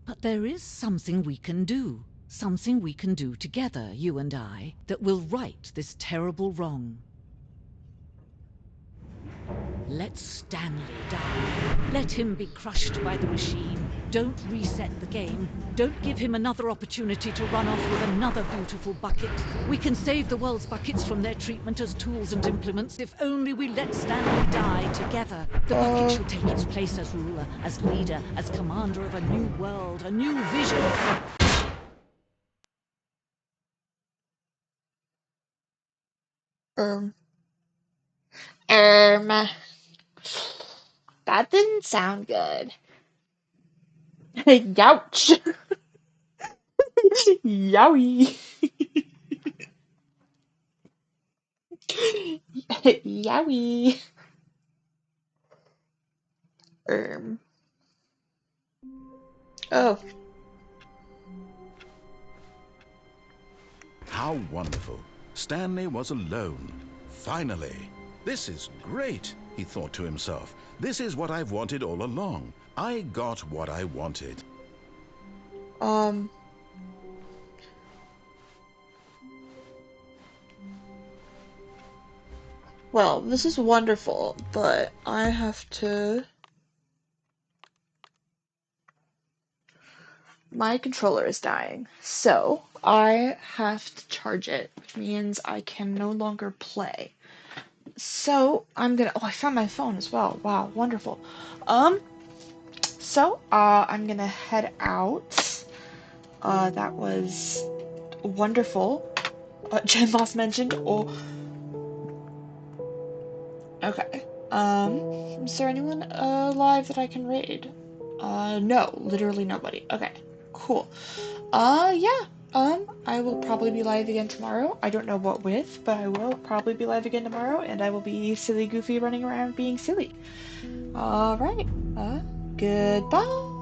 But there is something we can do. Something we can do together, you and I, that will right this terrible wrong. Let Stanley die. Let him be crushed by the machine. Don't reset the game. Don't give him another opportunity to run off with another beautiful bucket. We can save the world's buckets from their treatment as tools and implements if only we let Stanley die together. The bucket shall take its place as ruler, as leader, as commander of a new world, a new vision. That didn't sound good. Youch. Yowie. Yowie. Oh. How wonderful. Stanley was alone. Finally. This is great, he thought to himself. This is what I've wanted all along. I got what I wanted. Well, this is wonderful, but I have to... My controller is dying, so I have to charge it, which means I can no longer play. So I'm gonna... Oh, I found my phone as well. Wow, wonderful. So I'm gonna head out. That was wonderful. Jen Moss mentioned. Oh. Okay. Is there anyone alive that I can raid? No, literally nobody. Okay, cool. Yeah. I will probably be live again tomorrow. I don't know what with, but I will probably be live again tomorrow, and I will be silly goofy running around being silly. Alright. Goodbye.